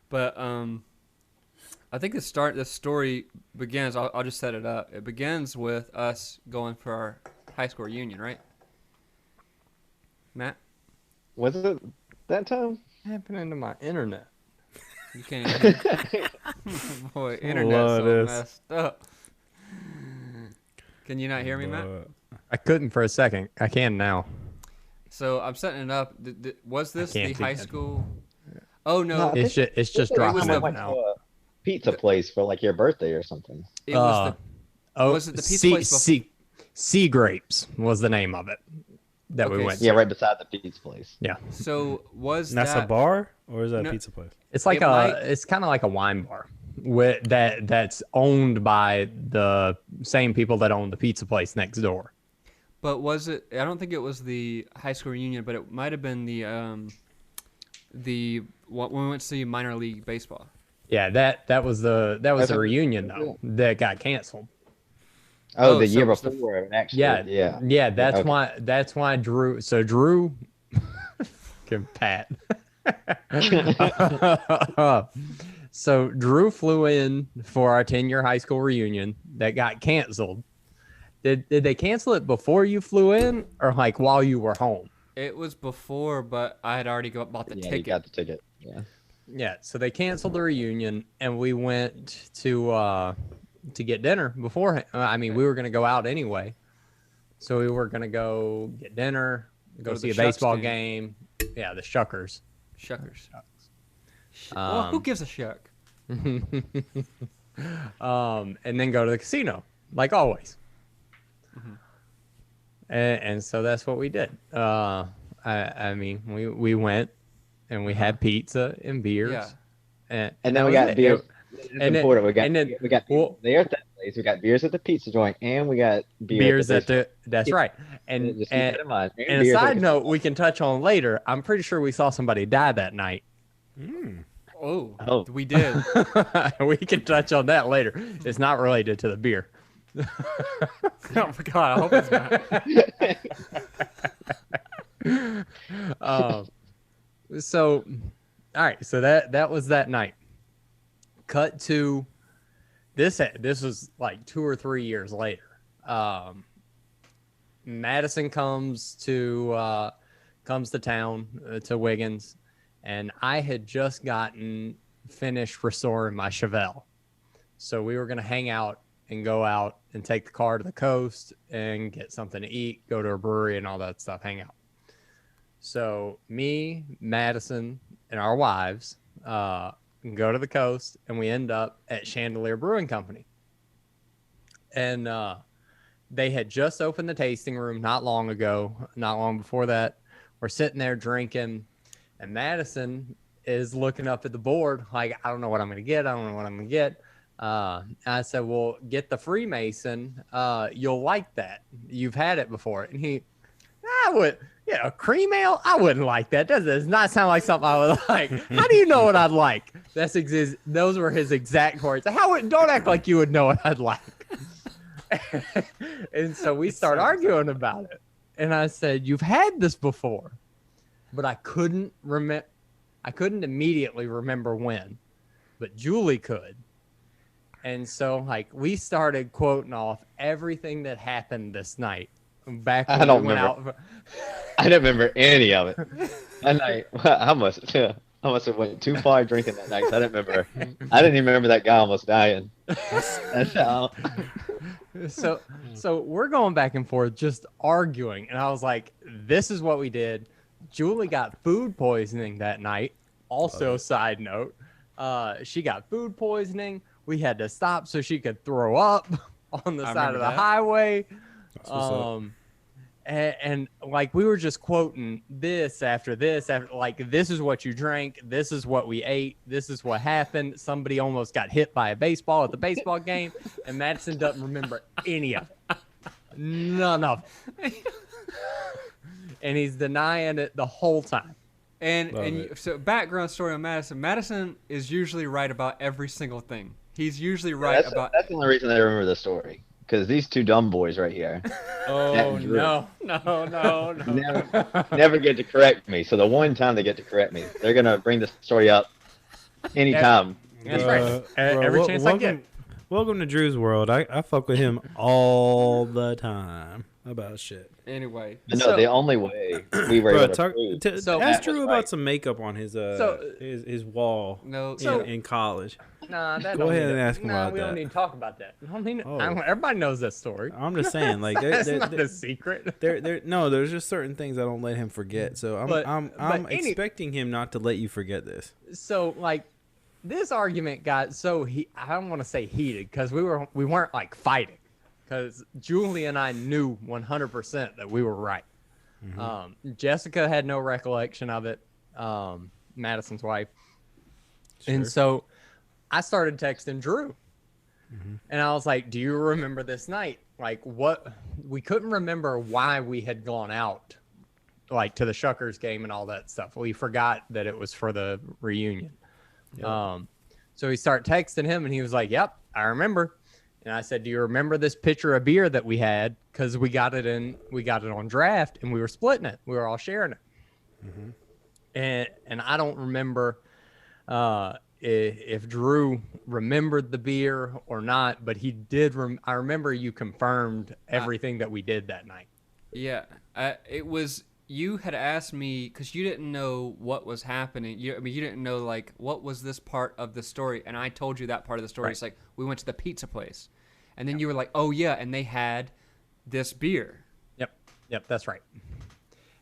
but I think the story begins. I'll just set it up. It begins with us going for our high school reunion, right? Matt, Was it that time? Happening to my internet. you can't. Even... Boy, internet's Love so this. messed up. Can you not hear me, Matt? I couldn't for a second. I can now. So I'm setting it up. Was this the can't high again. school? Oh no, No, It's just We dropping the- up went to now. a pizza place for like your birthday or something. it was Oh, was it the pizza place Sea Grapes was the name of it that we Okay, went Yeah, to. right beside the pizza place. Yeah. So was And that's that a bar or is that No. a pizza place? It's like It might- it's kind of like a wine bar with that's owned by the same people that own the pizza place next door. But was it? I don't think it was the high school reunion, but it might have been when we went to see minor league baseball. Yeah, that was the That's a- reunion though that got canceled. Oh, Oh, the so year it was the- before, actually. Yeah, Yeah. That's Okay. why Drew. So Drew Fucking Pat. So Drew flew in for our 10-year high school reunion that got canceled. Did they cancel it before you flew in or like while you were home? It was before, but I had already bought the Yeah, ticket. you got the ticket. Yeah. Yeah, so they canceled the reunion and we went to get dinner beforehand. I mean, we were going to go out anyway. So we were going to go get dinner, go to see the a Shucks baseball game. game. Yeah, the Shuckers. Shuckers. Well, who gives a shuck? And then go to the casino, like always. And so that's what we did. I mean, we went and we had pizza and beers. Yeah. And And that then we was got it. beers. It's and then- important. and then- We got well- beers there at that place. We got beers at the pizza joint, and we got beers at at the. That's right. And Just keep that in mind. and a Beers at side the- note we can touch on later. I'm pretty sure we saw somebody die that night. Oh, we did. We can touch on that later. It's not related to the beer. Oh my god, I hope it's not. So, all right. So that was that night. Cut to this. This was like 2 or 3 years later. Madison comes to town to Wiggins, and I had just gotten finished restoring my Chevelle. So we were gonna hang out and go out and take the car to the coast and get something to eat, go to a brewery and all that stuff, hang out. So me, Madison, and our wives go to the coast, and we end up at Chandeleur Brewing Company. And they had just opened the tasting room not long ago, not long before that. We're sitting there drinking, and Madison is looking up at the board like, I don't know what I'm going to get. I don't know what I'm going to get. I said, well, get the Freemason. You'll like that. You've had it before. And I would, a cream ale? I wouldn't like that. Does not sound like something I would like. How do you know what I'd like? Those were his exact words. Don't act like you would know what I'd like. And so we start arguing about it. And I said, you've had this before, but I couldn't immediately remember when, but Julie could. And so like we started quoting off everything that happened this night back when I don't we went remember. out. I don't remember any of it. That night, I must have went too far drinking that night. 'Cause I didn't remember. I didn't even remember that guy almost dying. That's how. So we're going back and forth just arguing, and I was like, this is what we did. Julie got food poisoning that night. Also, side note, she got food poisoning. We had to stop so she could throw up on the side of the highway. And like we were just quoting this after like, this is what you drank, this is what we ate, this is what happened. Somebody almost got hit by a baseball at the baseball game, and Madison doesn't remember any of it. None of it. And he's denying it the whole time. So background story on Madison. Madison is usually right about every single thing. He's usually right about. That's the only reason I remember the story. Because these two dumb boys right here. Oh, no. Never get to correct me. So the one time they get to correct me, they're going to bring the story up anytime. That's right. Every chance I get. Welcome to Drew's world. I fuck with him all the time about shit. Anyway. No, the only way we were able to prove. Ask Drew about some makeup on his wall in college. Nah, Go ahead and ask him about we that. don't need to talk about that. Everybody knows that story. I'm just saying, like, That's not a secret. There's just certain things I don't let him forget. So I'm expecting him not to let you forget this. So like, this argument got I don't want to say heated because we weren't like fighting, because Julie and I knew 100% that we were right. Mm-hmm. Jessica had no recollection of it. Madison's wife. Sure. And so I started texting Drew, and I was like, do you remember this night? Like, what? We couldn't remember why we had gone out, like to the Shuckers game and all that stuff. We forgot that it was for the reunion. Yep. So we start texting him, and he was like, yep, I remember. And I said, do you remember this pitcher of beer that we had? Because we got it on draft, and we were splitting it. We were all sharing it. and I don't remember if Drew remembered the beer or not, but he did. I remember you confirmed everything that we did that night. Yeah, it was. You had asked me because you didn't know what was happening. You didn't know like what was this part of the story, and I told you that part of the story. Right. It's like we went to the pizza place, and then you were like, "Oh yeah," and they had this beer. Yep, that's right.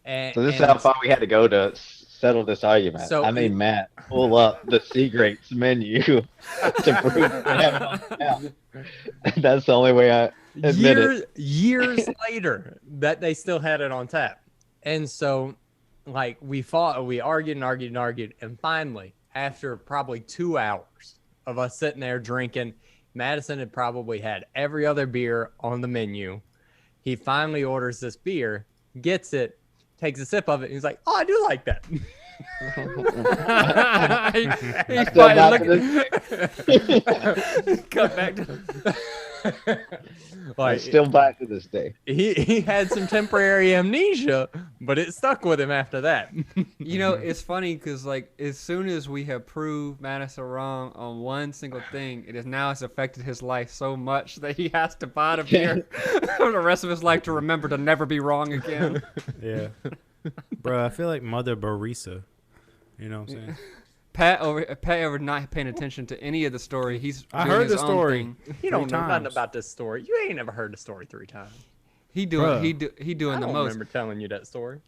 And, So this is how far we had to go to settle this argument. So- I made Matt pull up the Seagrates menu to prove we have it on tap. That's the only way I admit it. years later that they still had it on tap. And so like we argued, and finally, after probably 2 hours of us sitting there drinking, Madison had probably had every other beer on the menu. He finally orders this beer, gets it, takes a sip of it, and he's like, "Oh, I do like that." He's Still not cut back to I still back to this day. He had some temporary amnesia, but it stuck with him after that. You know, it's funny because, like, as soon as we have proved Madison wrong on one single thing, it's affected his life so much that he has to buy the beer for the rest of his life to remember to never be wrong again. Yeah. Bro, I feel like Mother Barisa. You know what I'm saying? Pat over not paying attention to any of the story. I doing heard his the own story. thing. You don't 3 know nothing times. about this story. You ain't never heard the story 3 times. He Bruh. doing I the don't most. remember telling you that story.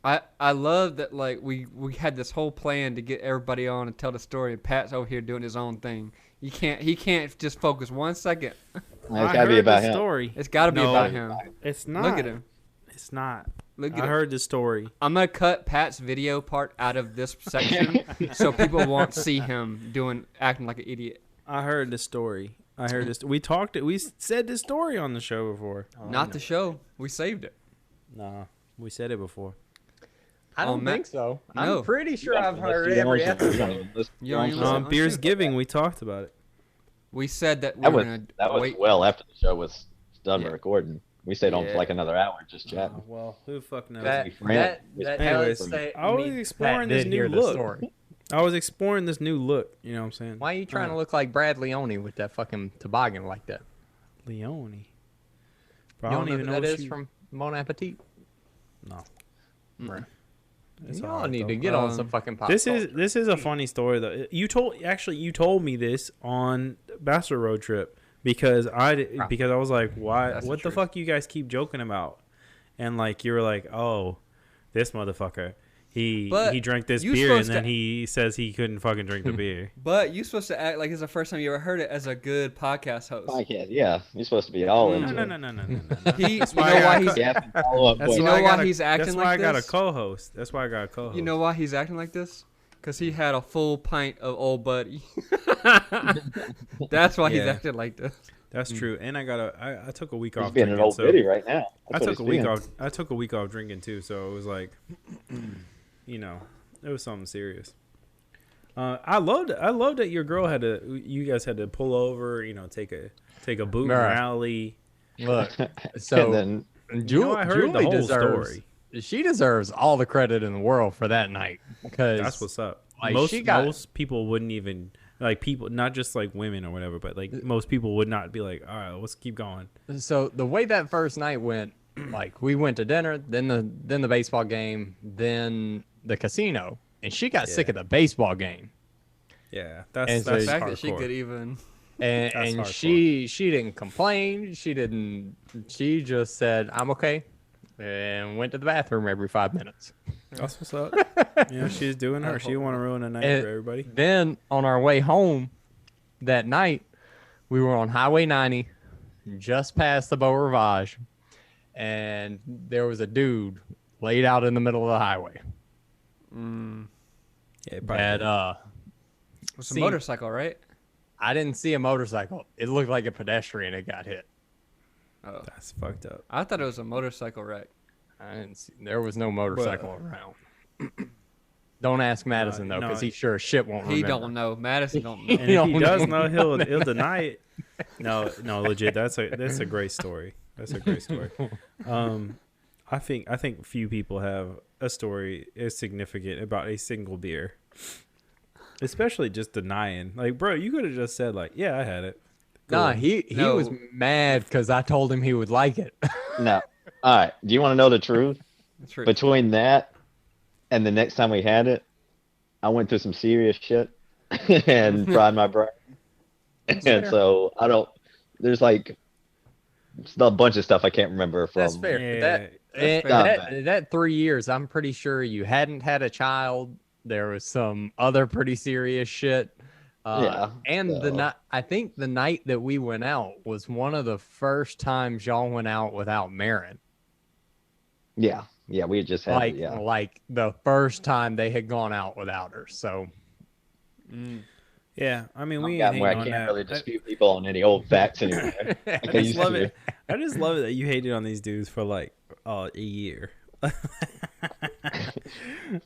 I love that, like, we had this whole plan to get everybody on and tell the story, and Pat's over here doing his own thing. He can't just focus 1 second. It's I gotta be heard about the him. story. It's got to be No, about him. It's not. Look at him. It's not. Look at I him. heard the story. I'm gonna cut Pat's video part out of this section so people won't see him acting like an idiot. I heard the story. I heard this. We said this story on the show before. Not the show. We saved it. Nah, we said it before. I don't Matt- think so. No. I'm pretty sure I've heard You don't every listen- you episode. don't even listen. You don't even listen. On Beer's Giving, we talked about it. We said that we That were was gonna was wait. well after the show was done Yeah. recording. We stayed on for Yeah. like another hour just chatting. Well, who the fuck knows? That, Be frank. Anyways, does say I was me, exploring Pat this did new hear the look. story. I was exploring this new look. You know what I'm saying? Why are you trying to look like Brad Leone with that fucking toboggan like that? Leone. Bro, You I don't know even who know that what is she- from Bon Appetit? No. Right. It's Y'all alright, need though. to get on some fucking pop This culture. is a funny story though. You told me this on Bachelor Road Trip because I was like, why? That's the What the truth. fuck you guys keep joking about? And like you were like, oh, this motherfucker. But He drank this you beer and supposed then to- he says he couldn't fucking drink the beer. But you're supposed to act like it's the first time you ever heard it as a good podcast host. Podcast, yeah. You're supposed to be all No, into no, it. no, no, no, no, no. You know why I why got he's You have to follow up That's You questions. know why I why got he's acting That's why like I got a this? co-host. That's why I got a co-host. You know why he's acting like this? Because he had a full pint of Old Buddy. That's why he's Yeah. acting like this. That's true. And I took a week He's off being an drinking, old so biddy right now. I That's what took a he's week being. off. I took a week off drinking too, so it was like, you know, it was something serious. I loved that your girl you guys had to pull over, you know, take a boot and Right. rally. Look, And so then I heard the whole story. She deserves all the credit in the world for that night because That's what's up. like, most she got- most people wouldn't even like people, not just like women or whatever, but like most people would not be like, all right, let's keep going. So the way that first night went, like we went to dinner, then the baseball game, then the casino, and she got sick of the baseball game, Yeah, And that's so The it's fact that she hardcore. could even. and That's hardcore. she didn't complain. She just said I'm okay, and went to the bathroom every 5 minutes. That's what's up. You know, she's doing her. She didn't want to ruin a night And for everybody. Then on our way home that night, we were on Highway 90, just past the Beau Rivage, and there was a dude laid out in the middle of the highway. Yeah, And It's a See- motorcycle, right? I didn't see a motorcycle. It looked like a pedestrian that got hit. Oh. that's fucked up. I thought it was a motorcycle wreck. I didn't see. There was no motorcycle around. Don't ask Madison though, no, because he sure as shit won't He remember. don't know. Madison don't know. And if he does know, he'll deny it. No, legit. That's a great story. That's a great story. I think few people have a story is significant about a single beer, especially just denying. Like, bro, you could have just said like, "Yeah, I had it." Nah, Cool. he was mad because I told him he would like it. No. All right. Do you want to know the truth? That's true. Between that and the next time we had it, I went through some serious shit and fried my brain. And fair. so I don't. There's like a bunch of stuff I can't remember from. That's fair. Yeah, That 3 years, I'm pretty sure you hadn't had a child. There was some other pretty serious shit. And I think the night that we went out was one of the first times y'all went out without Marin. Yeah, we had just had it, like the first time they had gone out without her. So, yeah. I mean, we I ain't hating on can't that. really dispute people on any old facts anymore. I just love it. I just love it that you hated on these dudes for like a year.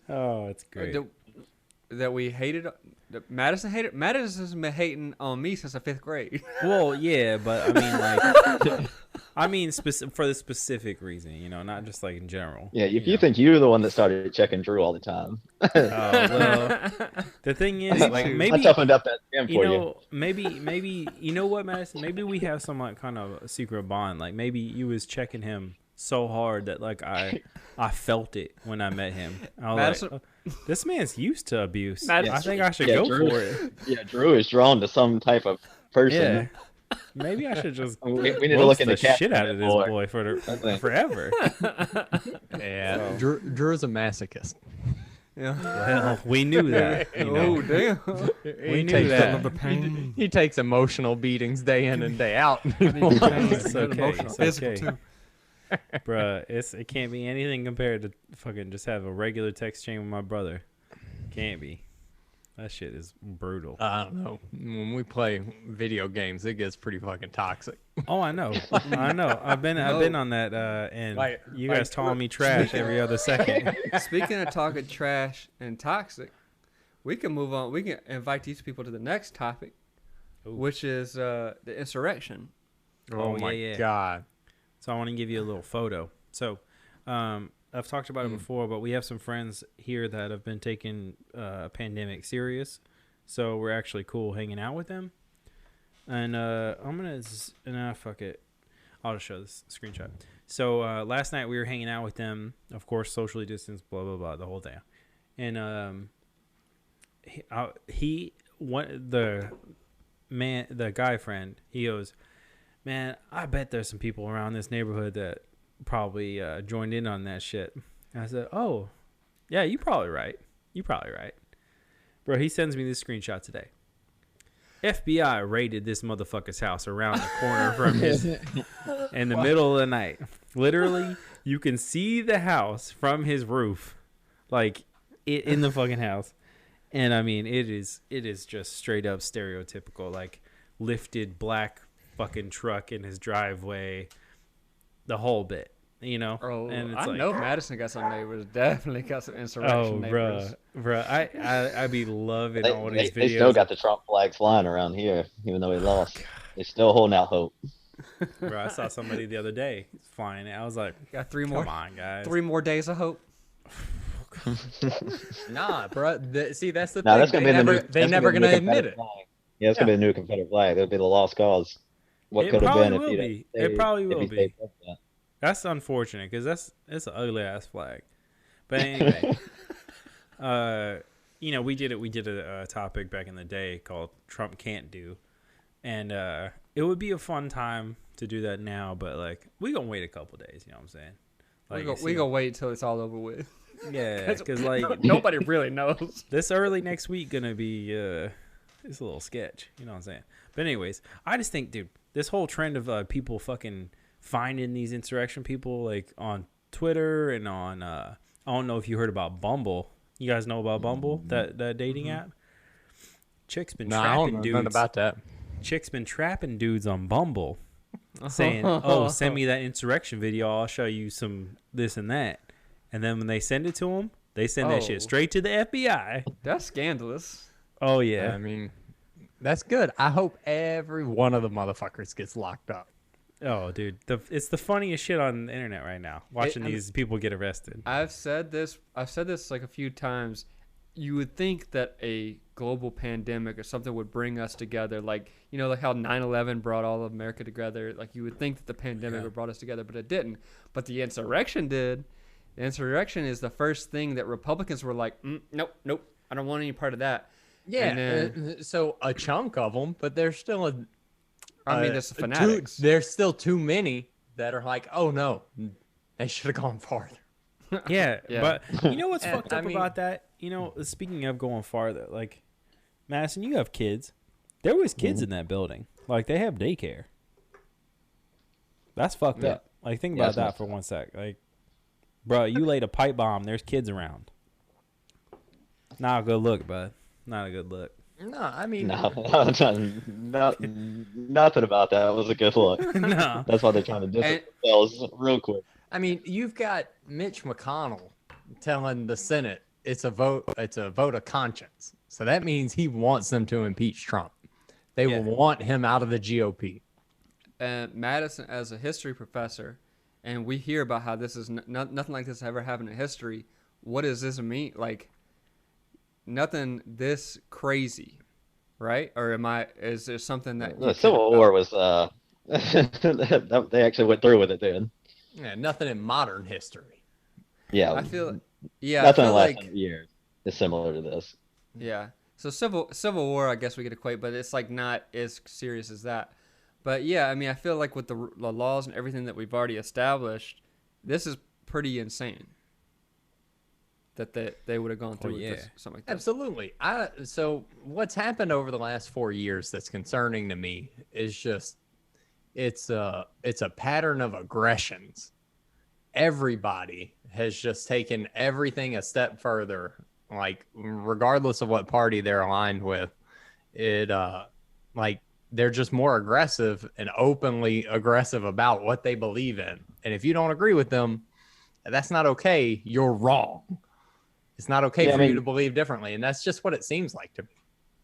Oh, it's great. That we hated. That Madison hated. Madison's been hating on me since the 5th grade. Well, yeah, but I mean, for the specific reason, you know, not just like in general. Yeah, if you think you're the one that started checking Drew all the time. Well, the thing is, like, maybe I toughened up that skin for you. Maybe you know what, Madison? Maybe we have some like kind of a secret bond. Like maybe you was checking him so hard that like I felt it when I met him. I was Madison, like, oh, this man's used to abuse. Madison, I think I should go Drew, for it. Yeah, Drew is drawn to some type of person. Yeah. Maybe I should just we need to roast look into the shit out of this boy. boy forever. yeah, So. Drew's a masochist. yeah. Well, we knew that. You know. Oh damn. We knew that. The pain. He takes emotional beatings day in and day out. It's Good okay. emotional, It's physical okay. too. Bruh, it can't be anything compared to fucking just have a regular text chain with my brother. Can't be. That shit is brutal. I don't know. When we play video games, it gets pretty fucking toxic. Oh, I know. I know. I've been on that and you guys calling me trash every other second. Speaking of talking trash and toxic, we can move on. We can invite these people to the next topic, which is the insurrection. Oh my yeah. god. So I want to give you a little photo. So I've talked about it before, but we have some friends here that have been taking pandemic serious. So we're actually cool hanging out with them. And I'm going to, fuck it. I'll just show this screenshot. So last night we were hanging out with them. Of course, socially distanced, blah, blah, blah, the whole thing. And the guy friend, he goes, man, I bet there's some people around this neighborhood that probably joined in on that shit. And I said, oh, yeah, you're probably right. Bro, he sends me this screenshot today. FBI raided this motherfucker's house around the corner from his in the middle of the night. Literally, you can see the house from his roof, like in the fucking house. And I mean, it is just straight up stereotypical, like lifted black fucking truck in his driveway, the whole bit, you know. Oh, and it's I like, know Madison got some neighbors. Definitely got some insurrection neighbors. Bruh, I be loving all these videos. They still got the Trump flags flying around here, even though he lost. They're still holding out hope. Bro, I saw somebody the other day flying it. I was like, Got 3 more. come on, guys. 3 more days of hope. Nah, bro. See, that's the Now thing. that's gonna be the new. They're never gonna admit it. Flag. Yeah, it's gonna be a new Confederate flag. It'll be the lost cause. What It could have probably been will if be. you It probably will be. stayed president. That's unfortunate because it's an ugly ass flag. But anyway, you know, we did a topic back in the day called Trump Can't Do, and it would be a fun time to do that now. But like, we gonna wait a couple days. You know what I'm saying? Like, We gonna wait until it's all over with. yeah, because like Nobody really knows. this early next week gonna be it's a little sketch. You know what I'm saying? But anyways, I just think, dude, this whole trend of people fucking finding these insurrection people like on Twitter and on I don't know if you heard about Bumble. You guys know about Bumble, that dating app? Chick's been I trapping don't know dudes. nothing about that. Chick's been trapping dudes on Bumble, saying, "Oh, send me that insurrection video. I'll show you some this and that." And then when they send it to them, they send that shit straight to the FBI. That's scandalous. Oh yeah, I mean, that's good. I hope every one of the motherfuckers gets locked up. Oh, dude, it's the funniest shit on the internet right now. Watching these people get arrested. I've said this like a few times. You would think that a global pandemic or something would bring us together, like like how 9/11 brought all of America together. Like you would think that the pandemic would brought us together, but it didn't. But the insurrection did. The insurrection is the first thing that Republicans were like, nope, I don't want any part of that. Yeah. Then, so a chunk of them, but there's still there's the fanatics. There's still too many that are like, oh no, they should have gone farther. Yeah, Yeah. but you know what's fucked up about that? Speaking of going farther, like, Madison, you have kids. There was kids in that building. Like, they have daycare. That's fucked up. Like, think about that for 1 sec. Like, bro, you laid a pipe bomb. There's kids around. Not a good look, bud. Not a good look. No, I mean, nothing about that was a good look. No. That's why they're trying to distance themselves real quick. I mean, you've got Mitch McConnell telling the Senate it's a vote of conscience. So that means he wants them to impeach Trump. They will want him out of the GOP. Madison, as a history professor, and we hear about how this is nothing like this ever happened in history. What does this mean? Like, nothing this crazy, right? Or is there something that the Civil War was they actually went through with it then. Yeah, nothing in modern history. Yeah, I feel nothing I feel in the last like 100 years is similar to this. yeah. So Civil War, I guess we could equate, but it's like not as serious as that. But yeah, I mean, I feel like with the laws and everything that we've already established, this is pretty insane. That they would have gone through with this, something like that. Absolutely. So what's happened over the last 4 years that's concerning to me is just it's a pattern of aggressions. Everybody has just taken everything a step further, like regardless of what party they're aligned with. Like they're just more aggressive and openly aggressive about what they believe in. And if you don't agree with them, that's not okay. You're wrong. It's not okay for you to believe differently. And that's just what it seems like to me.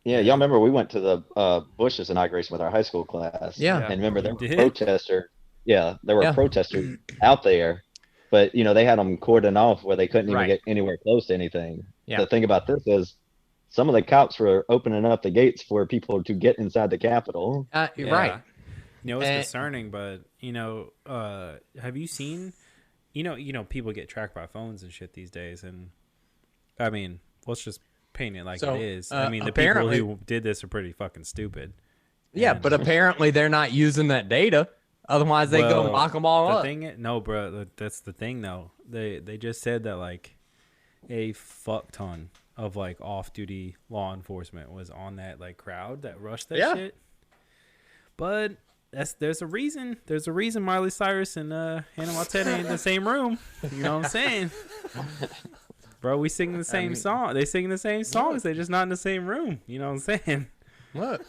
Yeah, y'all remember we went to the Bush's inauguration with our high school class. Yeah. And remember there were protesters. Yeah, there were protesters out there. But, they had them cordoned off where they couldn't even get anywhere close to anything. Yeah. The thing about this is some of the cops were opening up the gates for people to get inside the Capitol. Right. It's concerning, but, have you seen, people get tracked by phones and shit these days. And, I mean, let's just paint it like it is. I mean, the people who did this are pretty fucking stupid. Yeah, but apparently they're not using that data. Otherwise, they go lock them all up. No, bro, that's the thing, though. They just said that, like, a fuck ton of, like, off-duty law enforcement was on that, like, crowd that rushed that shit. But there's a reason. There's a reason Miley Cyrus and Hannah Montana ain't in the same room. You know what I'm saying? Bro, we sing the same song. They sing the same songs. They're just not in the same room. You know what I'm saying? Look,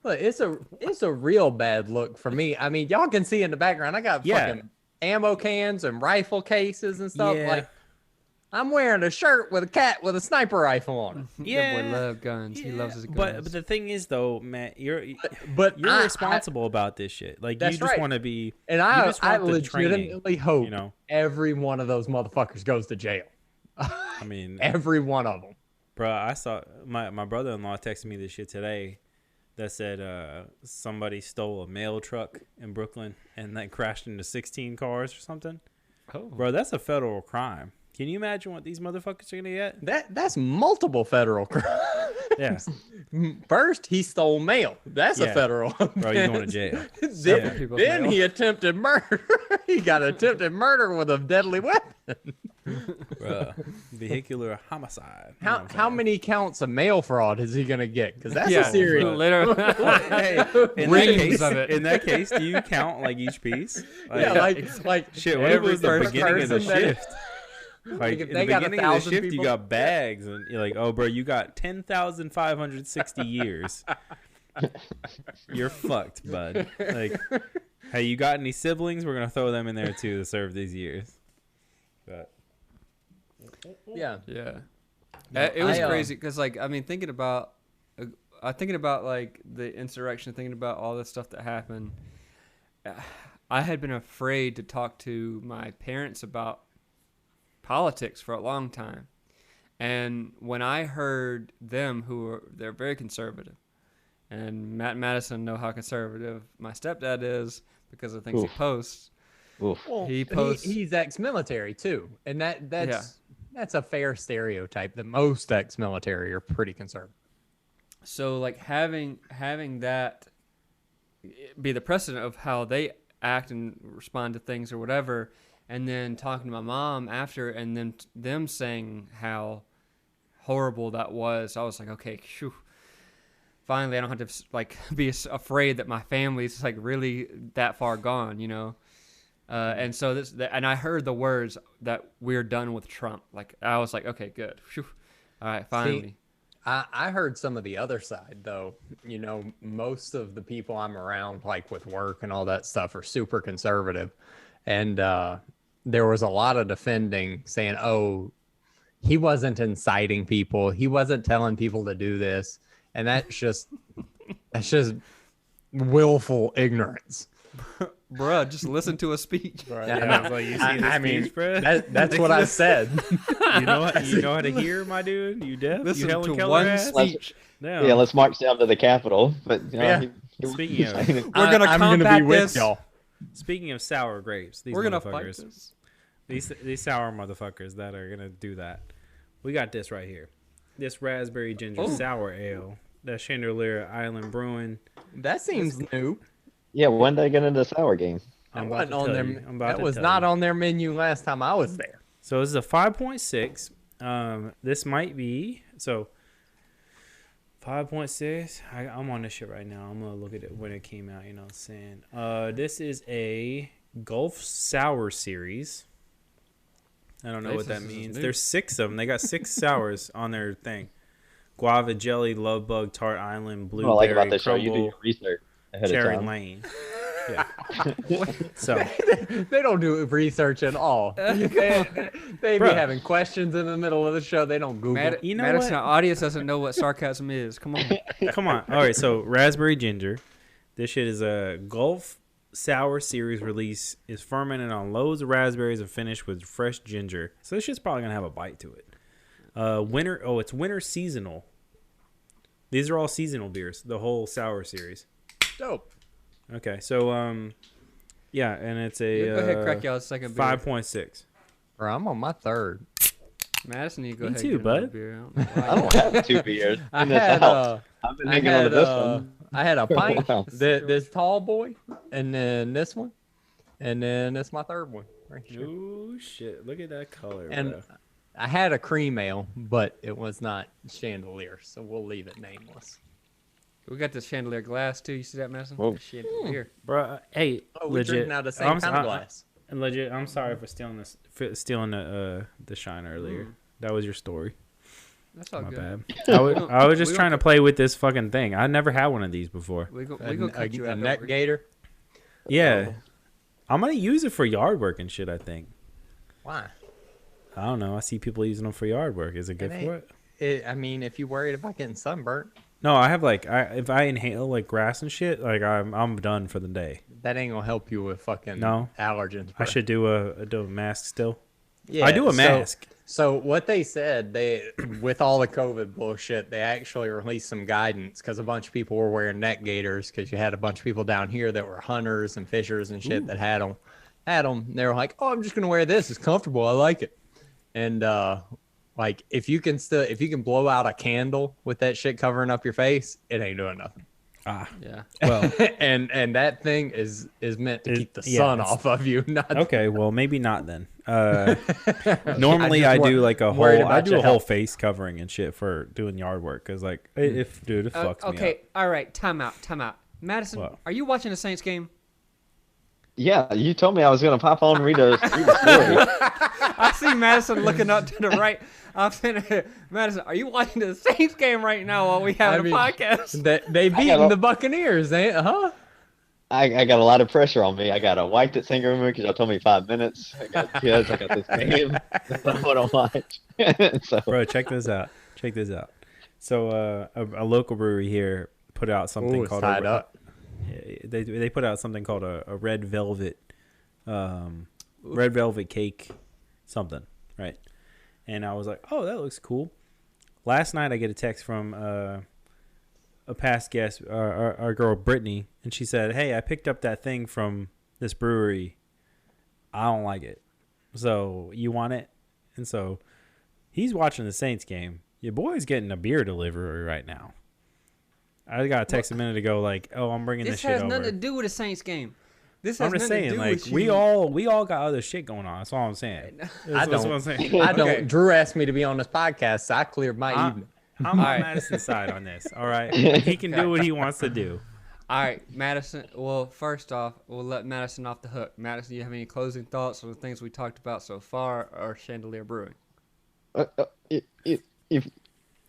But it's a real bad look for me. I mean, y'all can see in the background, I got fucking ammo cans and rifle cases and stuff. Yeah. Like, I'm wearing a shirt with a cat with a sniper rifle on it. Yeah, that boy loves guns. He loves his guns. But the thing is, though, Matt, you're you're responsible about this shit. Like, that's you just right. want to be. And I legitimately hope every one of those motherfuckers goes to jail. I mean, every one of them. Bro, I saw my brother-in-law texted me this shit today that said somebody stole a mail truck in Brooklyn and then crashed into 16 cars or something. Oh. Bro, that's a federal crime. Can you imagine what these motherfuckers are gonna get? That's multiple federal crimes. Yeah. First, he stole mail. That's a federal. Bro, you're going to jail. Then he attempted murder. He got attempted murder with a deadly weapon. Bro, vehicular homicide. How many counts of mail fraud is he gonna get? Because that's a serious. Literally. Hey, in that case, do you count like each piece? Like shit. What if it was the beginning of the shift? Like, in the beginning of the shift, you got bags, and you're like, oh, bro, you got 10,560 years. You're fucked, bud. Like, hey, you got any siblings? We're going to throw them in there, too, to serve these years. But yeah. It was crazy, because, like, I mean, thinking about, like, the insurrection, thinking about all this stuff that happened, I had been afraid to talk to my parents about politics for a long time. And when I heard them, they're very conservative, and Matt and Madison know how conservative my stepdad is because of things he posts. Well, He posts. he's ex-military too, and that's a fair stereotype that most ex-military are pretty conservative. So like having that be the precedent of how they act and respond to things or whatever, and then talking to my mom after, and then them saying how horrible that was, I was like, okay, phew. Finally, I don't have to like be afraid that my family's like really that far gone, you know. And so and I heard the words that we're done with Trump. Like I was like, okay, good. Whew. All right, finally. See, I heard some of the other side though. You know, most of the people I'm around, like with work and all that stuff, are super conservative, and there was a lot of defending, saying, "Oh, he wasn't inciting people. He wasn't telling people to do this," and that's just willful ignorance. Bruh, just listen to a speech. Right. Yeah, Like, you see this I mean, speech, bro? that's what I said. You know what? You know how to hear, my dude? You deaf? Listen you Helen to Keller one ass? speech. No. Yeah, let's march down to the Capitol. But you know, Yeah. Speaking of We're gonna I'm gonna combat be with this. y'all. speaking of sour grapes, these We're gonna fight motherfuckers, this. these sour motherfuckers that are gonna do that. We got this right here. This raspberry ginger sour ale. That Chandeleur Island Brewing. That seems new. yeah, when they get into the sour game? I'm That about wasn't to on tell their. you. I'm about That to was tell not you. on their menu last time I was there. So this is a 5.6. This might be 5.6. I'm on this shit right now. I'm gonna look at it when it came out. You know what I'm saying? This is a Gulf Sour series. I don't know what that This is means. new. There's 6 of them. They got 6 sours on their thing. Guava jelly, love bug, tart island, What I like blueberry, about this show, you do crumble, your research ahead cherry of time. lane. Yeah. So They don't do research at all. They be Bruh. having questions in the middle of the show. They don't Google. You know Madison, what? our audience doesn't know what sarcasm is. Come on. Come on. All right, so raspberry ginger. This shit is a Gulf Sour series release. Is fermented on loads of raspberries and finished with fresh ginger. So this shit's probably gonna have a bite to it. It's winter seasonal. These are all seasonal beers. The whole sour series. Dope. Okay, so yeah, and it's a Yeah, go ahead, crack y'all's second beer. 5.6. Bro, I'm on my third. Madison, you go Me ahead. too, and get another bud. Beer. I don't know I why. don't have 2 beers. I in this had house. I've been hanging on to this one. I had a pint. Wow. This tall boy, and then this one, and then that's my third one. Right here. Oh shit! Look at that color, And bro. I had a cream ale, but it was not Chandeleur, so we'll leave it nameless. We got this chandelier glass too. You see that, Madison? Whoa. Chandelier. Bro, hey, Oh, we're legit. drinking out of the same I'm- kind of glass. And legit, I'm sorry for stealing the shine earlier. That was your story. That's all My good. bad. I was just we trying to don't- play with this fucking thing. I never had one of these before. We go A cut you out. neck don't we? gator. Yeah, I'm gonna use it for yard work and shit. I think. Why? I don't know. I see people using them for yard work. Is it good It for ain't- it? I mean, if you're worried about getting sunburnt, No, I have if I inhale like grass and shit, like I'm done for the day. that ain't gonna help you with fucking No. allergens. I bro. should do a mask still. Yeah, I do a mask. So what they said, with all the COVID bullshit, they actually released some guidance because a bunch of people were wearing neck gaiters because you had a bunch of people down here that were hunters and fishers and shit that had them. They were like, "Oh, I'm just gonna wear this. It's comfortable. I like it." And like if you can blow out a candle with that shit covering up your face, it ain't doing nothing. Yeah. Well, and that thing is meant to keep the yeah, sun it's- off of you. Not okay. Well, maybe not then. Normally, I just do like a worried whole. I about do your a whole health. face covering and shit for doing yard work. Cause like, it fucks me Okay. up. All right. Time out. Madison, What? are you watching the Saints game? Yeah, you told me I was gonna pop on and read a story. I see Madison looking up to the right. I'm saying, Madison, are you watching the Saints game right now while we have I a mean, podcast? They got beating a- the Buccaneers, huh? I got a lot of pressure on me. I got a wife that's singing room because y'all told me 5 minutes. I got kids. I got this game that I want to watch. So Bro, check this out. So, a local brewery here put out something Ooh, it's called tied up. They put out something called a red velvet cake something, right? And I was like, oh, that looks cool. Last night I get a text from a past guest, our girl Brittany, and she said, hey, I picked up that thing from this brewery. I don't like it. So you want it? And so he's watching the Saints game. Your boy's getting a beer delivery right now. I got a text a minute ago like, oh, I'm bringing this shit over. This has nothing to do with the Saints game. I'm just saying, like, we all got other shit going on. That's all I'm saying. That's what I'm saying. I don't. Okay. Drew asked me to be on this podcast, so I cleared my evening. I'm on Madison's side on this. All right, he can do what he wants to do. All right, Madison. Well, first off, we'll let Madison off the hook. Madison, you have any closing thoughts on the things we talked about so far, or Chandeleur Brewing? If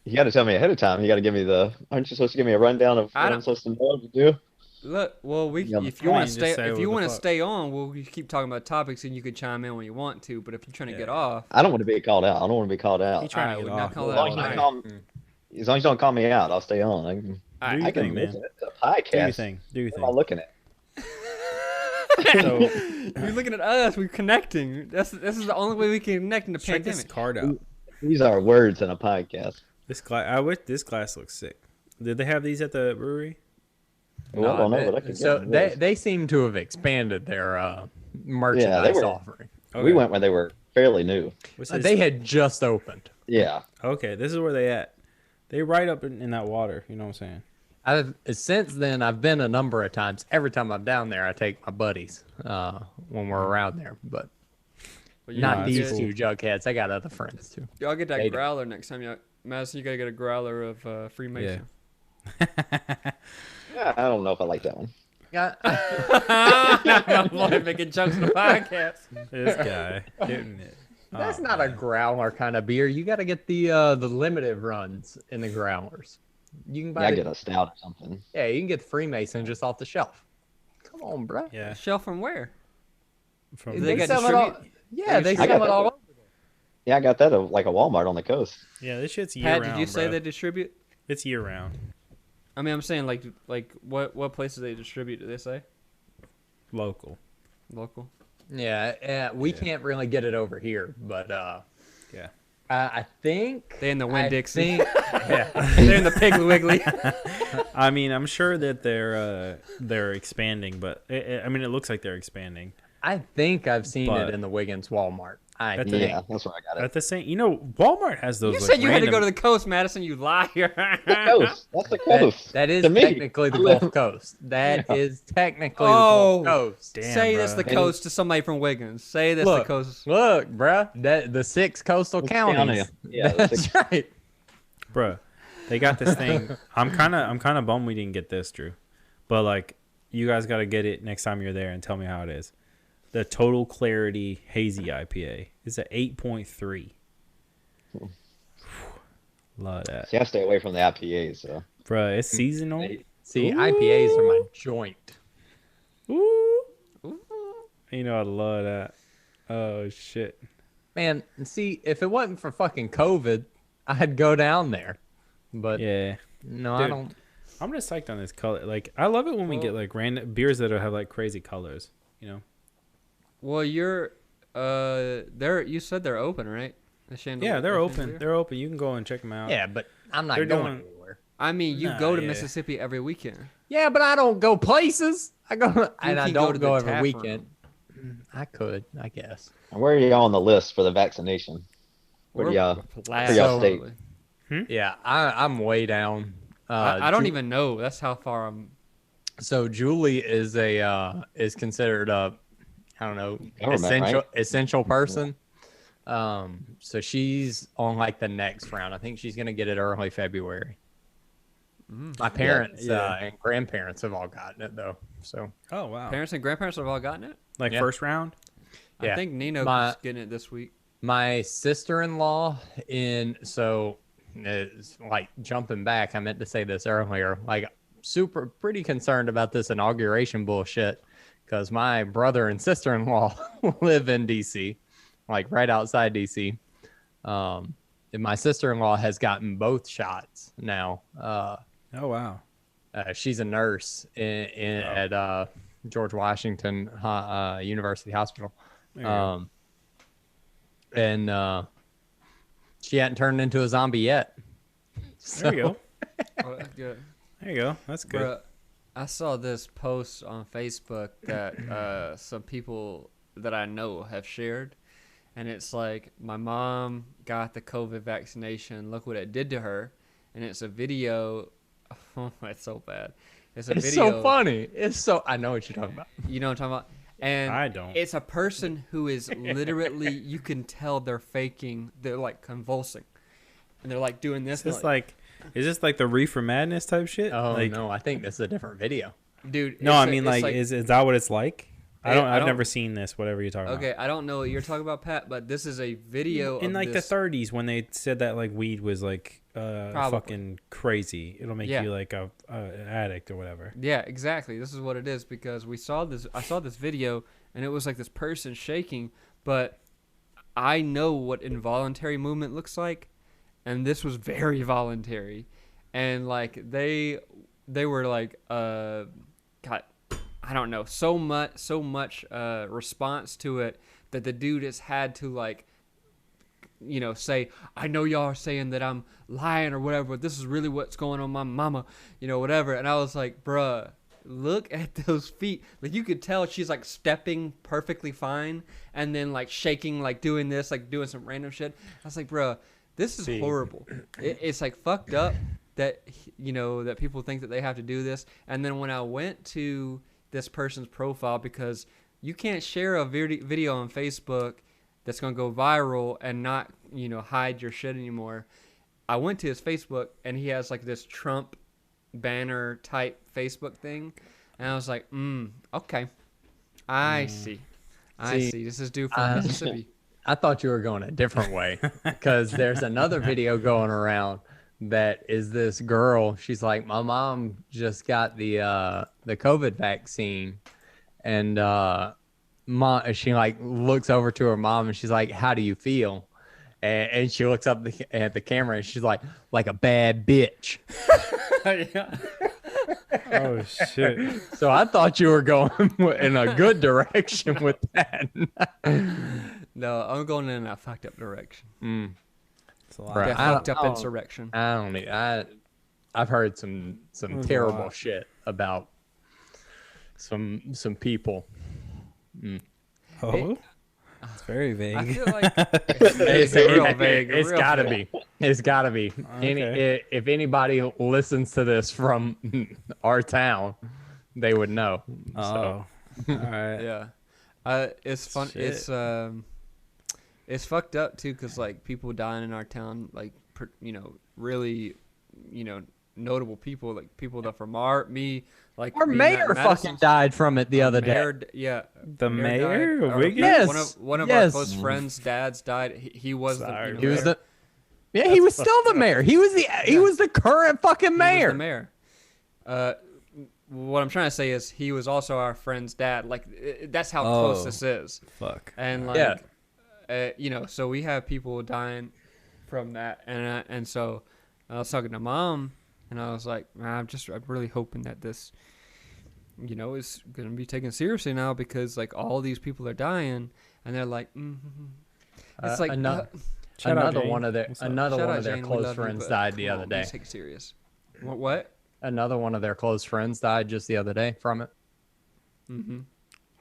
you got to tell me ahead of time, you got to give me aren't you supposed to give me a rundown of what I'm supposed to know to do? Look, well, if you want to stay on, we'll keep talking about topics, and you can chime in when you want to. But if you're trying to get off, I don't want to be called out. He's trying to get off. As long as you don't call me out, I'll stay on. I can listen to the podcast. Do your thing. What am I looking at? So, you're looking at us. We're connecting. This is the only way we can connect in the check pandemic. this card out. These are words in a podcast. This glass looks sick. Did they have these at the brewery? Well, I don't know, but I can so they seem to have expanded their merchandise offering. Okay. We went when they were fairly new. They had just opened. Yeah. Okay, this is where they at. They right up in that water. You know what I'm saying? Since then, I've been a number of times. Every time I'm down there, I take my buddies when we're around there. But not these two jugheads. I got other friends too. Y'all get that growler next time. Madison, you gotta get a growler of Freemason. Yeah, I don't know if I like that one. I'm like making jokes on the podcast. This guy getting it. That's not a growler kind of beer. You got to get the limited runs in the growlers. You can buy get a stout or something. Yeah, you can get the Freemason just off the shelf. Come on, bro. Yeah. Shelf from where? They sell it all. Yeah, they sell it all over. Yeah, I got that at like a Walmart on the coast. Yeah, this shit's year round. Did you say they distribute? It's year round. I mean, I'm saying like what places they distribute? Do they say? Local. Yeah, we can't really get it over here, but yeah. I think they're in the Winn-Dixie. Yeah, they're in the Piggly Wiggly. I mean, I'm sure that they're expanding, but it looks like they're expanding. I think I've seen it in the Wiggins Walmart. That's where I got it. At the same, Walmart has those. You said you had to go to the coast, Madison. You liar. The coast. That's the coast. That is technically the Gulf Coast. That is technically the Gulf Coast. Damn, say this the coast to somebody from Wiggins. Say this the coast. Look, bruh. The 6 coastal counties. Yeah, that's right. Bruh, they got this thing. I'm kind of bummed we didn't get this, Drew. But like, you guys got to get it next time you're there and tell me how it is. The Total Clarity Hazy IPA is at 8.3. Love that. See, I stay away from the IPAs, so. Bruh, it's seasonal. See, IPAs are my joint. Ooh. You know, I love that. Oh, shit. Man, see, if it wasn't for fucking COVID, I'd go down there. But yeah. No, dude, I don't. I'm just psyched on this color. Like, I love it when we get like random beers that have like crazy colors, you know? Well, you're you said they're open, right? The Chandeleur. Yeah, they're open. They're open. You can go and check them out. Yeah, but I'm not going anywhere. I mean, you go to Mississippi every weekend. Yeah, but I don't go places. I don't go every weekend. I could, I guess. And where are y'all on the list for the vaccination? Where do y'all state? Yeah, I'm way down. I don't even know. That's how far I'm. So Julie is is considered a, I don't know, essential person. So she's on like the next round. I think she's gonna get it early February. My parents and grandparents have all gotten it though. So oh wow, parents and grandparents have all gotten it. Like first round. I think Nino's getting it this week. My sister-in-law it's like jumping back. I meant to say this earlier. Like pretty concerned about this inauguration bullshit because my brother and sister-in-law live in DC, like right outside DC. And my sister-in-law has gotten both shots now. Oh wow. She's a nurse at George Washington University Hospital. There you go. And she hadn't turned into a zombie yet. There you go. Oh, that's good. There you go. That's good. Bruh, I saw this post on Facebook that some people that I know have shared, and it's like, my mom got the COVID vaccination. Look what it did to her, and it's a video. Oh, it's so bad. It's It's video. so funny. I know what you're talking about. You know what I'm talking about? And I don't. It's a person who is literally, you can tell they're faking. They're like convulsing, and they're like doing this. Is this like the Reefer Madness type shit? Oh like, no, I think this is a different video. dude. No, I mean like, is that what it's like? I I've don't- never seen this. Whatever you're talking about. Okay, I don't know what you're talking about, Pat, but this is a video In of like this. the 30s when they said that like weed was like Probably. fucking crazy. It'll make Yeah. you like an addict or whatever. Yeah, exactly. This is what it is, because we saw this. I saw this video, and it was like this person shaking, but I know what involuntary movement looks like, and this was very voluntary, and like they were like God, I don't know, so much response to it that the dude has had to like, you know, say, I know y'all are saying that I'm lying or whatever, but this is really what's going on, my mama, you know, whatever. And I was like, bruh, look at those feet. Like, you could tell she's like stepping perfectly fine and then like shaking, like doing this, like doing some random shit. I was like, bruh, this is horrible. It's like fucked up that, you know, that people think that they have to do this. And then when I went to this person's profile, because you can't share a video on Facebook that's going to go viral and not, you know, hide your shit anymore. I went to his Facebook, and he has like this Trump banner type Facebook thing. And I was like, okay. I see. This is due from Mississippi. I thought you were going a different way, because there's another video going around that is this girl. She's like, my mom just got the COVID vaccine, and she like looks over to her mom and she's like, how do you feel? And she looks up at the camera and she's like a bad bitch. Yeah. Oh shit. So I thought you were going in a good direction with that. No, I'm going in a fucked up direction. It's a lot. Bruh. Yeah, I fucked up don't- insurrection. I don't need. I've heard some was a terrible lot. shit about some people. Oh, it's very vague. I feel like It's real vague. It's real gotta vague. be. It's gotta be. Okay. If anybody listens to this from our town, they would know. Oh, So, all right. Yeah, it's fun. Shit. It's fucked up too, cause like people dying in our town, like you know, really, you know, notable people, like people that from our our being mayor at Madison, fucking died from it the other day. mayor, yeah, The mayor died, of or Wiggins? Yes, one of yes. our close friends' dads died. He was Sorry, the He was mayor. he was still the mayor. He was the current fucking He was mayor. the mayor. What I'm trying to say is he was also our friend's dad. Like that's how close Oh. this is. Fuck. And like, Yeah. you know, so we have people dying from that, and so I was talking to Mom, and I was like, I'm really hoping that this, you know, is gonna be taken seriously now, because like all these people are dying, and they're like, it's like another Shout out, Jane. one of their What's up? another shout one out, of their Jane, we close love you, friends but died the come other on, day. please take it serious. What? Another one of their close friends died just the other day from it. Mm-hmm.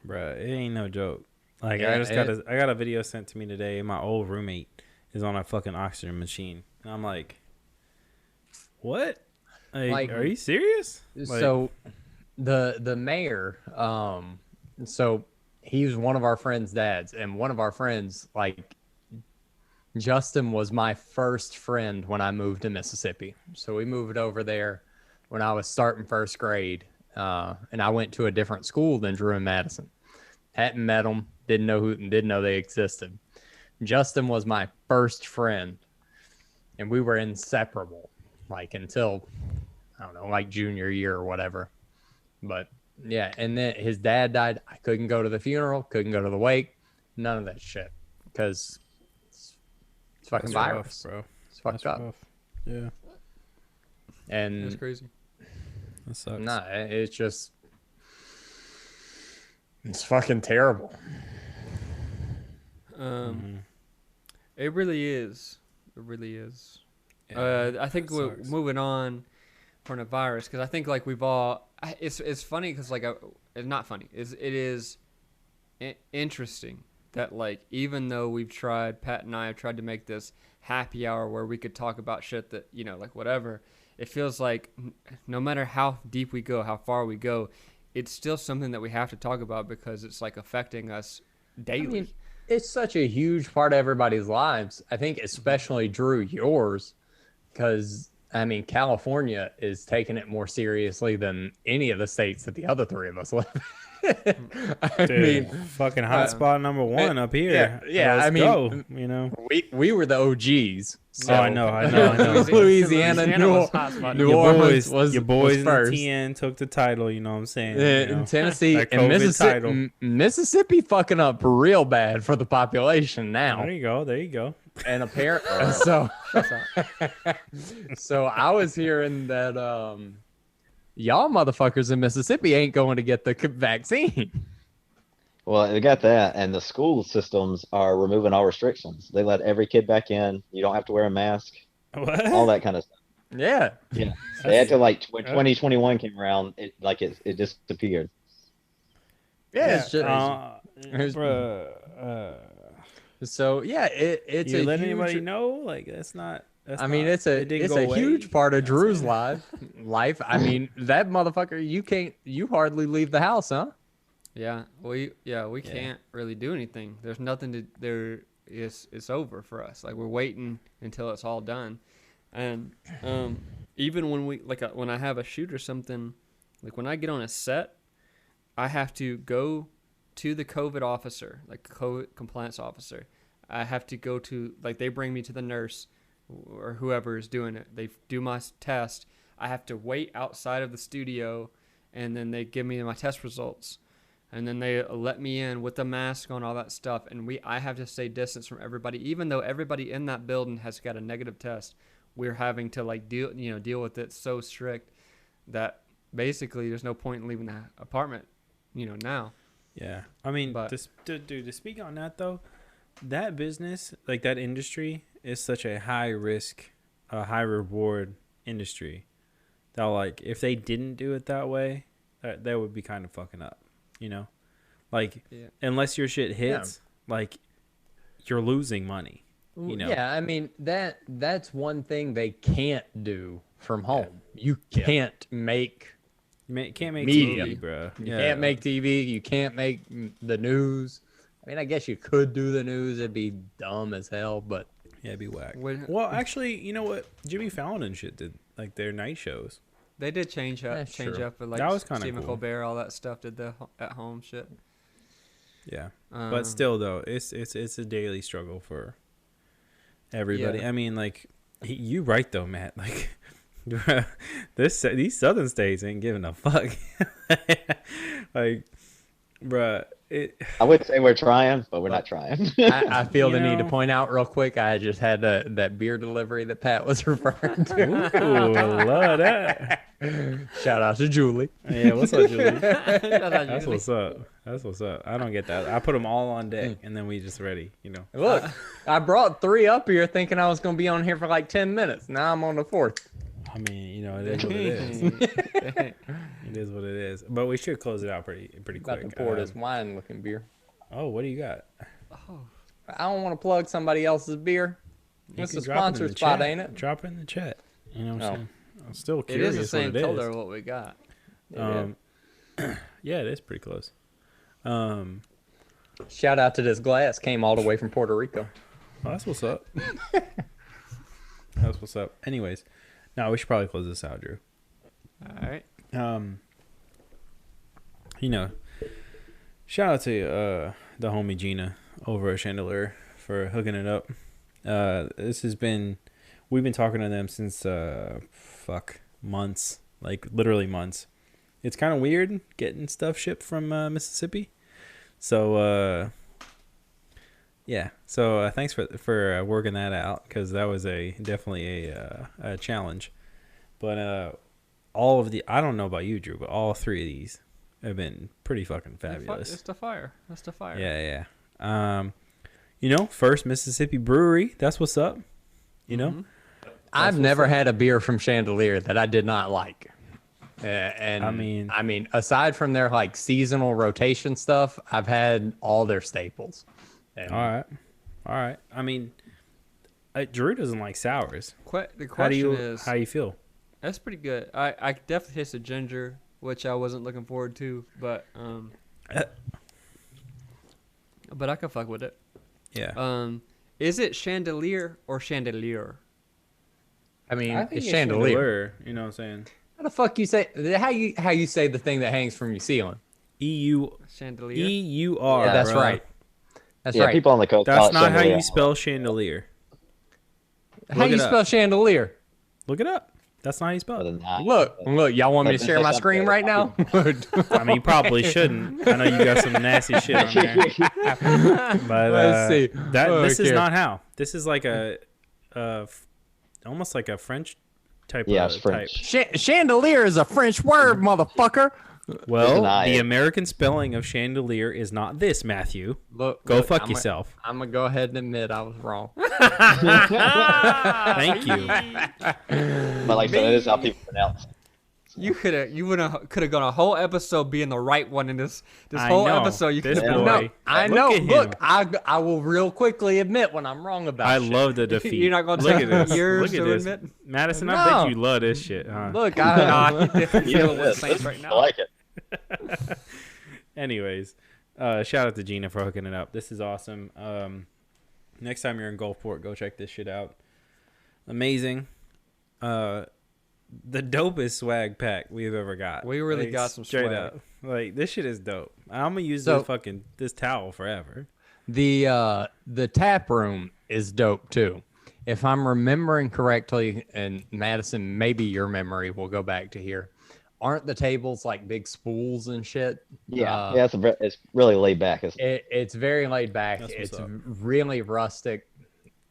Bruh, it ain't no joke. Like Yeah, I got a video sent to me today. My old roommate is on a fucking oxygen machine. And I'm like, what? Like, are you serious? Like, So the mayor, so he was one of our friends' dads, and one of our friends, like Justin, was my first friend when I moved to Mississippi. So we moved over there when I was starting first grade, and I went to a different school than Drew and Madison. Hadn't met them, didn't know they existed. Justin was my first friend, and we were inseparable, like until I don't know, like junior year or whatever. But yeah, and then his dad died. I couldn't go to the funeral, couldn't go to the wake, none of that shit, because it's fucking that's virus, rough, bro. It's fucked That's up. rough. Yeah. That's And crazy. That sucks. Nah, it's just it's fucking terrible. It really is. It really is. Yeah, I think that we're sucks. moving on from the virus because I think like we've all. It's funny because like it's not funny. It is interesting that like even though we've tried, Pat and I have tried to make this happy hour where we could talk about shit that like whatever. It feels like no matter how deep we go, how far we go, it's still something that we have to talk about because it's like affecting us daily. I mean, it's such a huge part of everybody's lives. I think especially Drew, yours, because I mean, California is taking it more seriously than any of the states that the other three of us live in. I Dude, mean, fucking hotspot number one up here. yeah, Let's I mean, go, you know. we were the OGs. So. Oh, I know. Louisiana, New Orleans was your boys in first. the TN took the title. You know what I'm saying? In Tennessee that and COVID title. Mississippi fucking up real bad for the population now. There you go. And apparently, so I was hearing that y'all motherfuckers in Mississippi ain't going to get the vaccine. Well, they got that, and the school systems are removing all restrictions. They let every kid back in. You don't have to wear a mask. What? All that kind of stuff. Yeah. Yeah. They had to like when 2021 came around, it disappeared. Yeah. It's just, bruh. So yeah, it's You a let huge, anybody know? Like that's not. That's I mean, not, it's a huge part of Drew's life. I mean, that motherfucker, you hardly leave the house, huh? Yeah, we can't really do anything. There's nothing to there. It's over for us. Like we're waiting until it's all done, and even when when I have a shoot or something, like when I get on a set, I have to go to the COVID officer, like COVID compliance officer. I have to go to they bring me to the nurse or whoever is doing it. They do my test. I have to wait outside of the studio, and then they give me my test results. And then they let me in with the mask on, all that stuff. And I have to stay distance from everybody, even though everybody in that building has got a negative test. We're having to deal with it so strict that basically there's no point in leaving the apartment, now. Yeah, I mean, But- to speak on that though, that business, like that industry, is such a high risk, high reward industry. That like if they didn't do it that way, that would be kind of fucking up. Unless your shit hits, like you're losing money. Yeah, I mean that's one thing they can't do from home. You can't make Can't make media, TV, bro. You can't make TV. You can't make the news. I mean, I guess you could do the news. It'd be dumb as hell, but Yeah, it'd be whack. When- Well, actually, you know what? Jimmy Fallon and shit did like their night shows. They did change up, That's true. with That was kinda Stephen cool. Colbert, all that stuff. Did the at home shit. Yeah, but still, though, it's a daily struggle for everybody. Yeah. I mean, like you right though, Matt. Like these southern states ain't giving a fuck. Like, bruh, I would say we're trying, but we're not trying. I feel You the need to know- point out real quick. I just had that beer delivery that Pat was referring to. Ooh, love that. Shout out to Julie. Yeah, what's up, Julie? That's That's what's up. That's what's up. I don't get that. I put them all on deck, and then we just ready. Look, I brought 3 up here thinking I was going to be on here for like 10 minutes. Now I'm on the 4th. I mean, it is what it is. It is what it is. But we should close it out pretty About quick. to pour this wine looking beer. Oh, what do you got? I don't want to plug somebody else's beer. You It's can a drop it in sponsor the spot, chat. ain't it? Drop it in the chat. You know what I'm Oh. saying? I'm still It curious is the same what it color is. of what we got. Yeah, it is pretty close. Shout out to this glass. Came all the way from Puerto Rico. Oh, that's what's up. That's what's up. Anyways, no, we should probably close this out, Drew. All right. Shout out to the homie Gina over at Chandeleur for hooking it up. We've been talking to them since months, like literally months. It's kind of weird getting stuff shipped from Mississippi. So yeah. So thanks for working that out, because that was definitely a challenge. But all of the, I don't know about you, Drew, but all three of these have been pretty fucking fabulous. It's the fire. That's the fire. Yeah, yeah. First Mississippi brewery. That's what's up. I've never had a beer from Chandeleur that I did not like. And I mean, aside from their like seasonal rotation stuff, I've had all their staples. And All right. I mean, Drew doesn't like sours. The question is, how do you feel? that's pretty good. I definitely taste the ginger, which I wasn't looking forward to, but I can fuck with it. Yeah. Is it Chandeleur or Chandeleur? I mean, I think it's Chandeleur. You know what I'm saying? How the fuck you say? How you say the thing that hangs from your ceiling? Chandelier. EUR. Yeah, that's bro. right. That's Yeah, right. people on the coast. call That's it not how chandelier. you spell chandelier. How you spell chandelier? Look it up. That's not how you spell Other it. than that, Look, y'all want me to But share this my is screen something right now? I mean, you probably shouldn't. I know you got some nasty shit on there. But Let's see. this is Okay. not how. This is like almost like a French type Yeah, of it's French. type. Chandelier is a French word, motherfucker. Well, an I. the American spelling of chandelier is not this, Matthew. Look, Go fuck yourself. I'm gonna go ahead and admit I was wrong. Thank you. But like I said, that is how people pronounce it. You could have gone a whole episode being the right one in this I whole know. episode. You could This have boy. No, I Look know. at him. Look, I will real quickly admit when I'm wrong about I shit. love the defeat. You're not gonna Look take at this. years Look at to this. admit? Madison, I No. bet you love this shit, huh? Look, Nah, you definitely Yeah, feeling it the is. Saints right I now. like it. Anyways, shout out to Gina for hooking it up. This is awesome. Next time you're in Gulfport, go check this shit out. Amazing. The dopest swag pack we've ever got. We really got some straight swag. up. Like, this shit is dope. I'm gonna use So- this towel forever. the tap room is dope too. If I'm remembering correctly, and Madison, maybe your memory will go back to here. Aren't the tables like big spools and shit? Yeah, yeah, it's really laid back. It's very laid back. That's what's It's up. really rustic.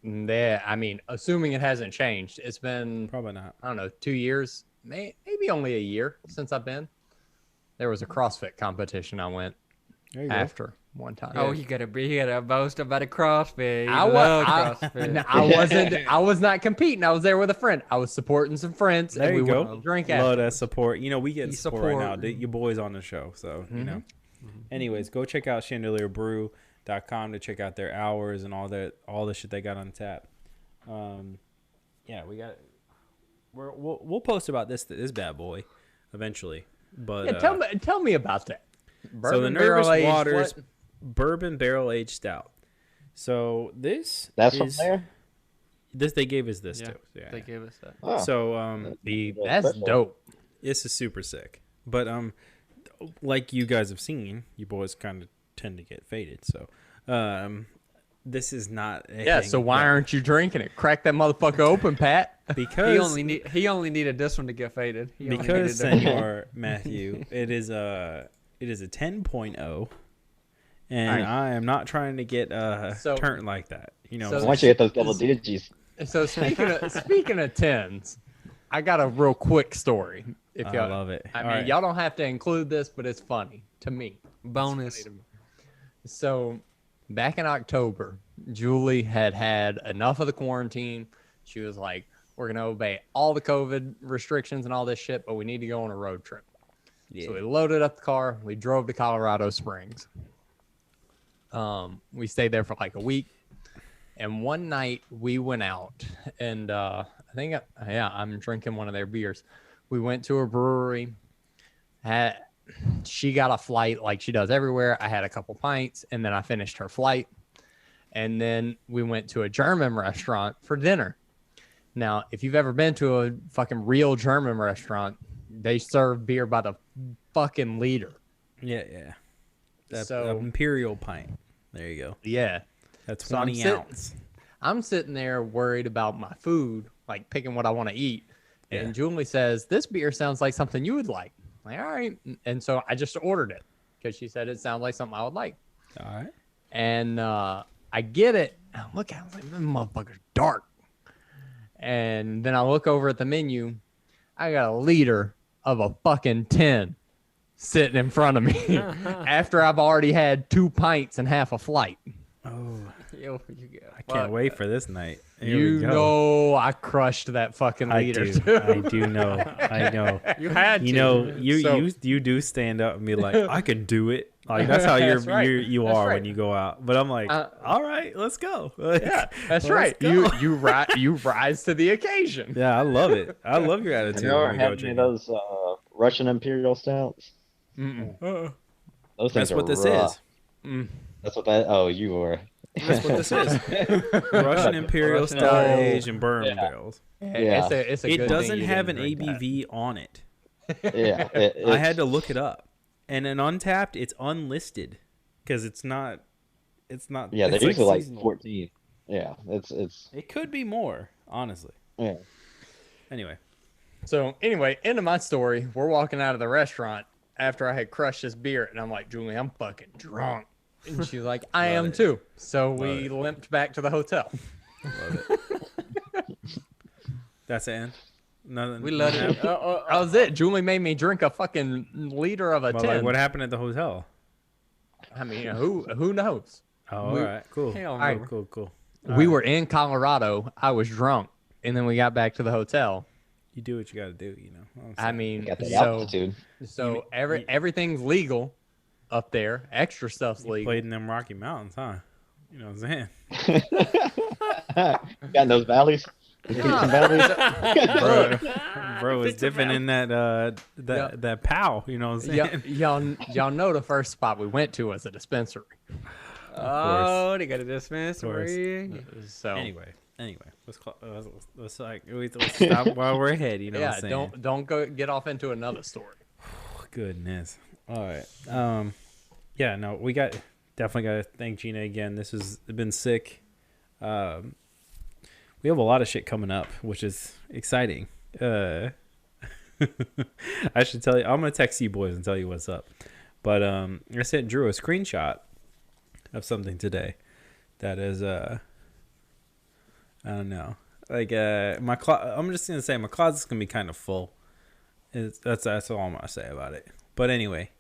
There, I mean, assuming it hasn't changed, it's been Probably not. I don't know, 2 years, maybe only a year since I've been. There was a CrossFit competition I went There you go. after one time. Oh, you gotta boast about a CrossFit. You I love was. CrossFit. I was not competing. I was there with a friend. I was supporting some friends, There and you we go. went to drink Love after. that support. We get You support right now. support. Your boys on the show, so you know. Anyways, go check out chandeleurbrew.com to check out their hours and all the shit they got on tap. Yeah, we'll post about this bad boy eventually. But Yeah, tell me about that. so the Bourbon Nervous barrel aged Waters what? bourbon barrel aged stout. So this That's is from there. this they gave us this Yeah, too. Yeah. They gave us that. Oh, So That's dope. this is super sick. But like you guys have seen, you boys kind of tend to get faded. So this is not Yeah. So why aren't you drinking it? Crack that motherfucker open, Pat. because He only needed this one to get faded. He only because needed that. Senor Matthew, it is a 10.0 and Alright. I am not trying to get So- turned like that. so- once you get those double digits, So speaking of tens, I got a real quick story. If I y'all love it. I All mean, right. y'all don't have to include this, but it's funny to me. Bonus. So back in October, Julie had enough of the quarantine. She was like, we're going to obey all the COVID restrictions and all this shit, but we need to go on a road trip. Yeah. So we loaded up the car. We drove to Colorado Springs. We stayed there for like a week. And one night we went out and I'm drinking one of their beers. We went to a brewery. She got a flight like she does everywhere. I had a couple pints and then I finished her flight. And then we went to a German restaurant for dinner. Now, if you've ever been to a fucking real German restaurant, they serve beer by the fucking liter. Yeah. That So- imperial pint. There you go. Yeah. That's So I'm 20 sit- ounce. I'm sitting there worried about my food, like picking what I want to eat. Yeah. And Julie says, this beer sounds like something you would like. I'm like, all right. And so I just ordered it because she said it sounds like something I would like. All right. And I get it. I look at it, I'm like, this motherfucker's dark. And then I look over at the menu. I got a liter of a fucking 10 sitting in front of me after I've already had 2 pints and half a flight. Oh, Yo, I can't wait for this night. Here You we go. know I crushed that fucking I leader do. too. I do know. I know. You had to. You know, So- you do stand up and be like, I can do it. Like that's how That's right. you That's are right. when you go out. But I'm like, all right, let's go. Like, Yeah, that's let's right. go. You rise to the occasion. Yeah, I love it. I love your Have attitude. you when ever we had go any of drinking. those Russian Imperial Stouts? Mm-mm. Those things That's are what this rough. is. That's what that. Oh, you were. That's what this is. Russian Imperial Russian Stout Imperial. aged in bourbon Yeah. barrels. Yeah. It's a It good doesn't thing you have an didn't drink that. ABV on it. Yeah. I had to look it up. And an Untapped, it's unlisted because it's not. Yeah, they're it's usually like seasonal. 14. Yeah, it's. It could be more, honestly. Yeah. Anyway, So anyway, end of my story. We're walking out of the restaurant after I had crushed this beer, and I'm like, Julie, I'm fucking drunk. And she's like, I am it. too. So we it. limped back to the hotel. love it. That's the end. Nothing. We let nothing it. happened? That was it. Julie made me drink a fucking liter of a But, 10. like, what happened at the hotel? I mean, who knows? Oh, We- all right, cool. Hell I- no. Cool. We were in Colorado. I was drunk, and then we got back to the hotel. You do what you got to do, you know. what I'm I saying? mean, Got the so altitude. everything's legal up there. Extra stuff's You legal. played in them Rocky Mountains, huh? You know what I'm saying? Got in those valleys. Those peaks and valleys. Bro was dipping in that Yeah. that pow. You know what I'm saying? Y'all know the first spot we went to was a dispensary. Oh, they got a dispensary. So Anyway, let's stop while we're ahead. You know what yeah, I'm saying? don't go get off into another story. Goodness. All right. Yeah. No, we definitely got to thank Gina again. This has been sick. We have a lot of shit coming up, which is exciting. I should tell you. I'm gonna text you boys and tell you what's up. But I sent Drew a screenshot of something today that is I don't know. Like I'm just gonna say my closet's gonna be kind of full. That's all I'm gonna say about it. But anyway,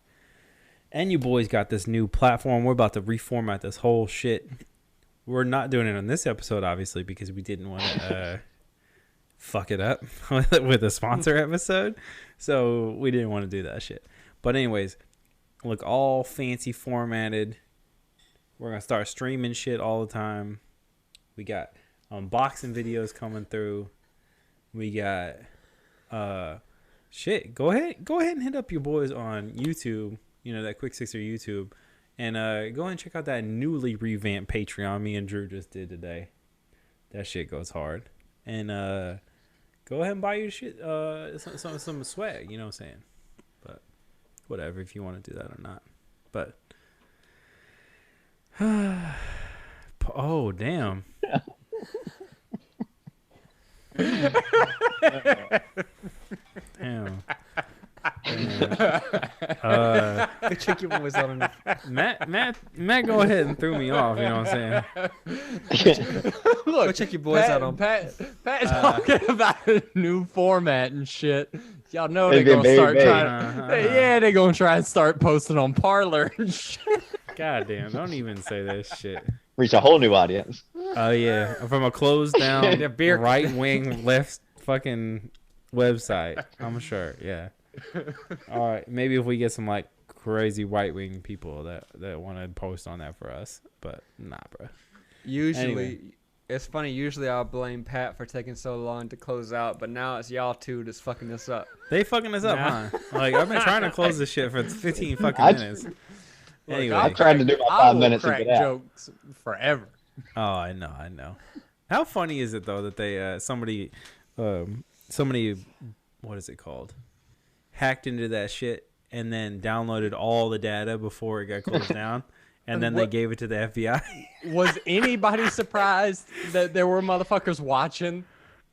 and you boys got this new platform. We're about to reformat this whole shit. We're not doing it on this episode, obviously, because we didn't want to fuck it up with a sponsor episode. So we didn't want to do that shit. But anyways, look all fancy formatted. We're going to start streaming shit all the time. We got unboxing videos coming through. We got shit. Go ahead and hit up your boys on YouTube. You know, that Quick Sixer YouTube. And go ahead and check out that newly revamped Patreon me and Drew just did today. That shit goes hard. And go ahead and buy your shit, some swag, you know what I'm saying? But whatever, if you want to do that or not. But oh damn. Damn. Go check your boys out on the Matt, go ahead and threw me off. You know what I'm saying? Look, Go check your boys out on. Pat talking about a new format and shit. Y'all know they're It's been gonna very start vague. trying. Yeah, they're gonna try and start posting on Parlor and shit. God damn! Don't even say that shit. Reach a whole new audience. Oh yeah, from a closed down The beer- right wing left fucking website. I'm sure. Yeah. All right. Maybe if we get some like crazy right wing people that want to post on that for us, but nah, bro. Usually, Anyway. it's funny. Usually, I'll blame Pat for taking so long to close out, but now it's y'all two that's fucking this up. They fucking us up, Nah. huh? Like I've been trying to close this shit for 15 fucking I- minutes. Look, Anyway. I'll I'm trying to do my I 5 will minutes and crack get out. jokes forever. Oh, I know. How funny is it though that they somebody what is it called? Hacked into that shit and then downloaded all the data before it got closed down, and then they What- gave it to the FBI. Was anybody surprised that there were motherfuckers watching?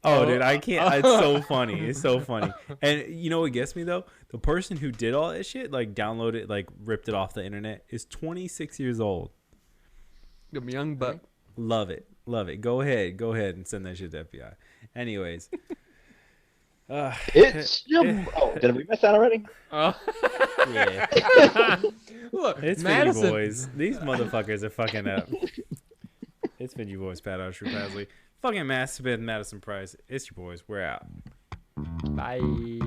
Oh, dude, I can't. It's so funny. It's so funny. And you know what gets me though? The person who did all that shit, like downloaded, like ripped it off the internet, is 26 years old. Them young buck. Love it. Go ahead and send that shit to FBI. Anyways, It's oh, did we miss that already? Yeah. Look, It's Madison. been you boys. These motherfuckers are fucking up. It's been you boys, Pat Oshry Pasley. Fucking Mass Smith, Madison Price. It's your boys. We're out. Bye.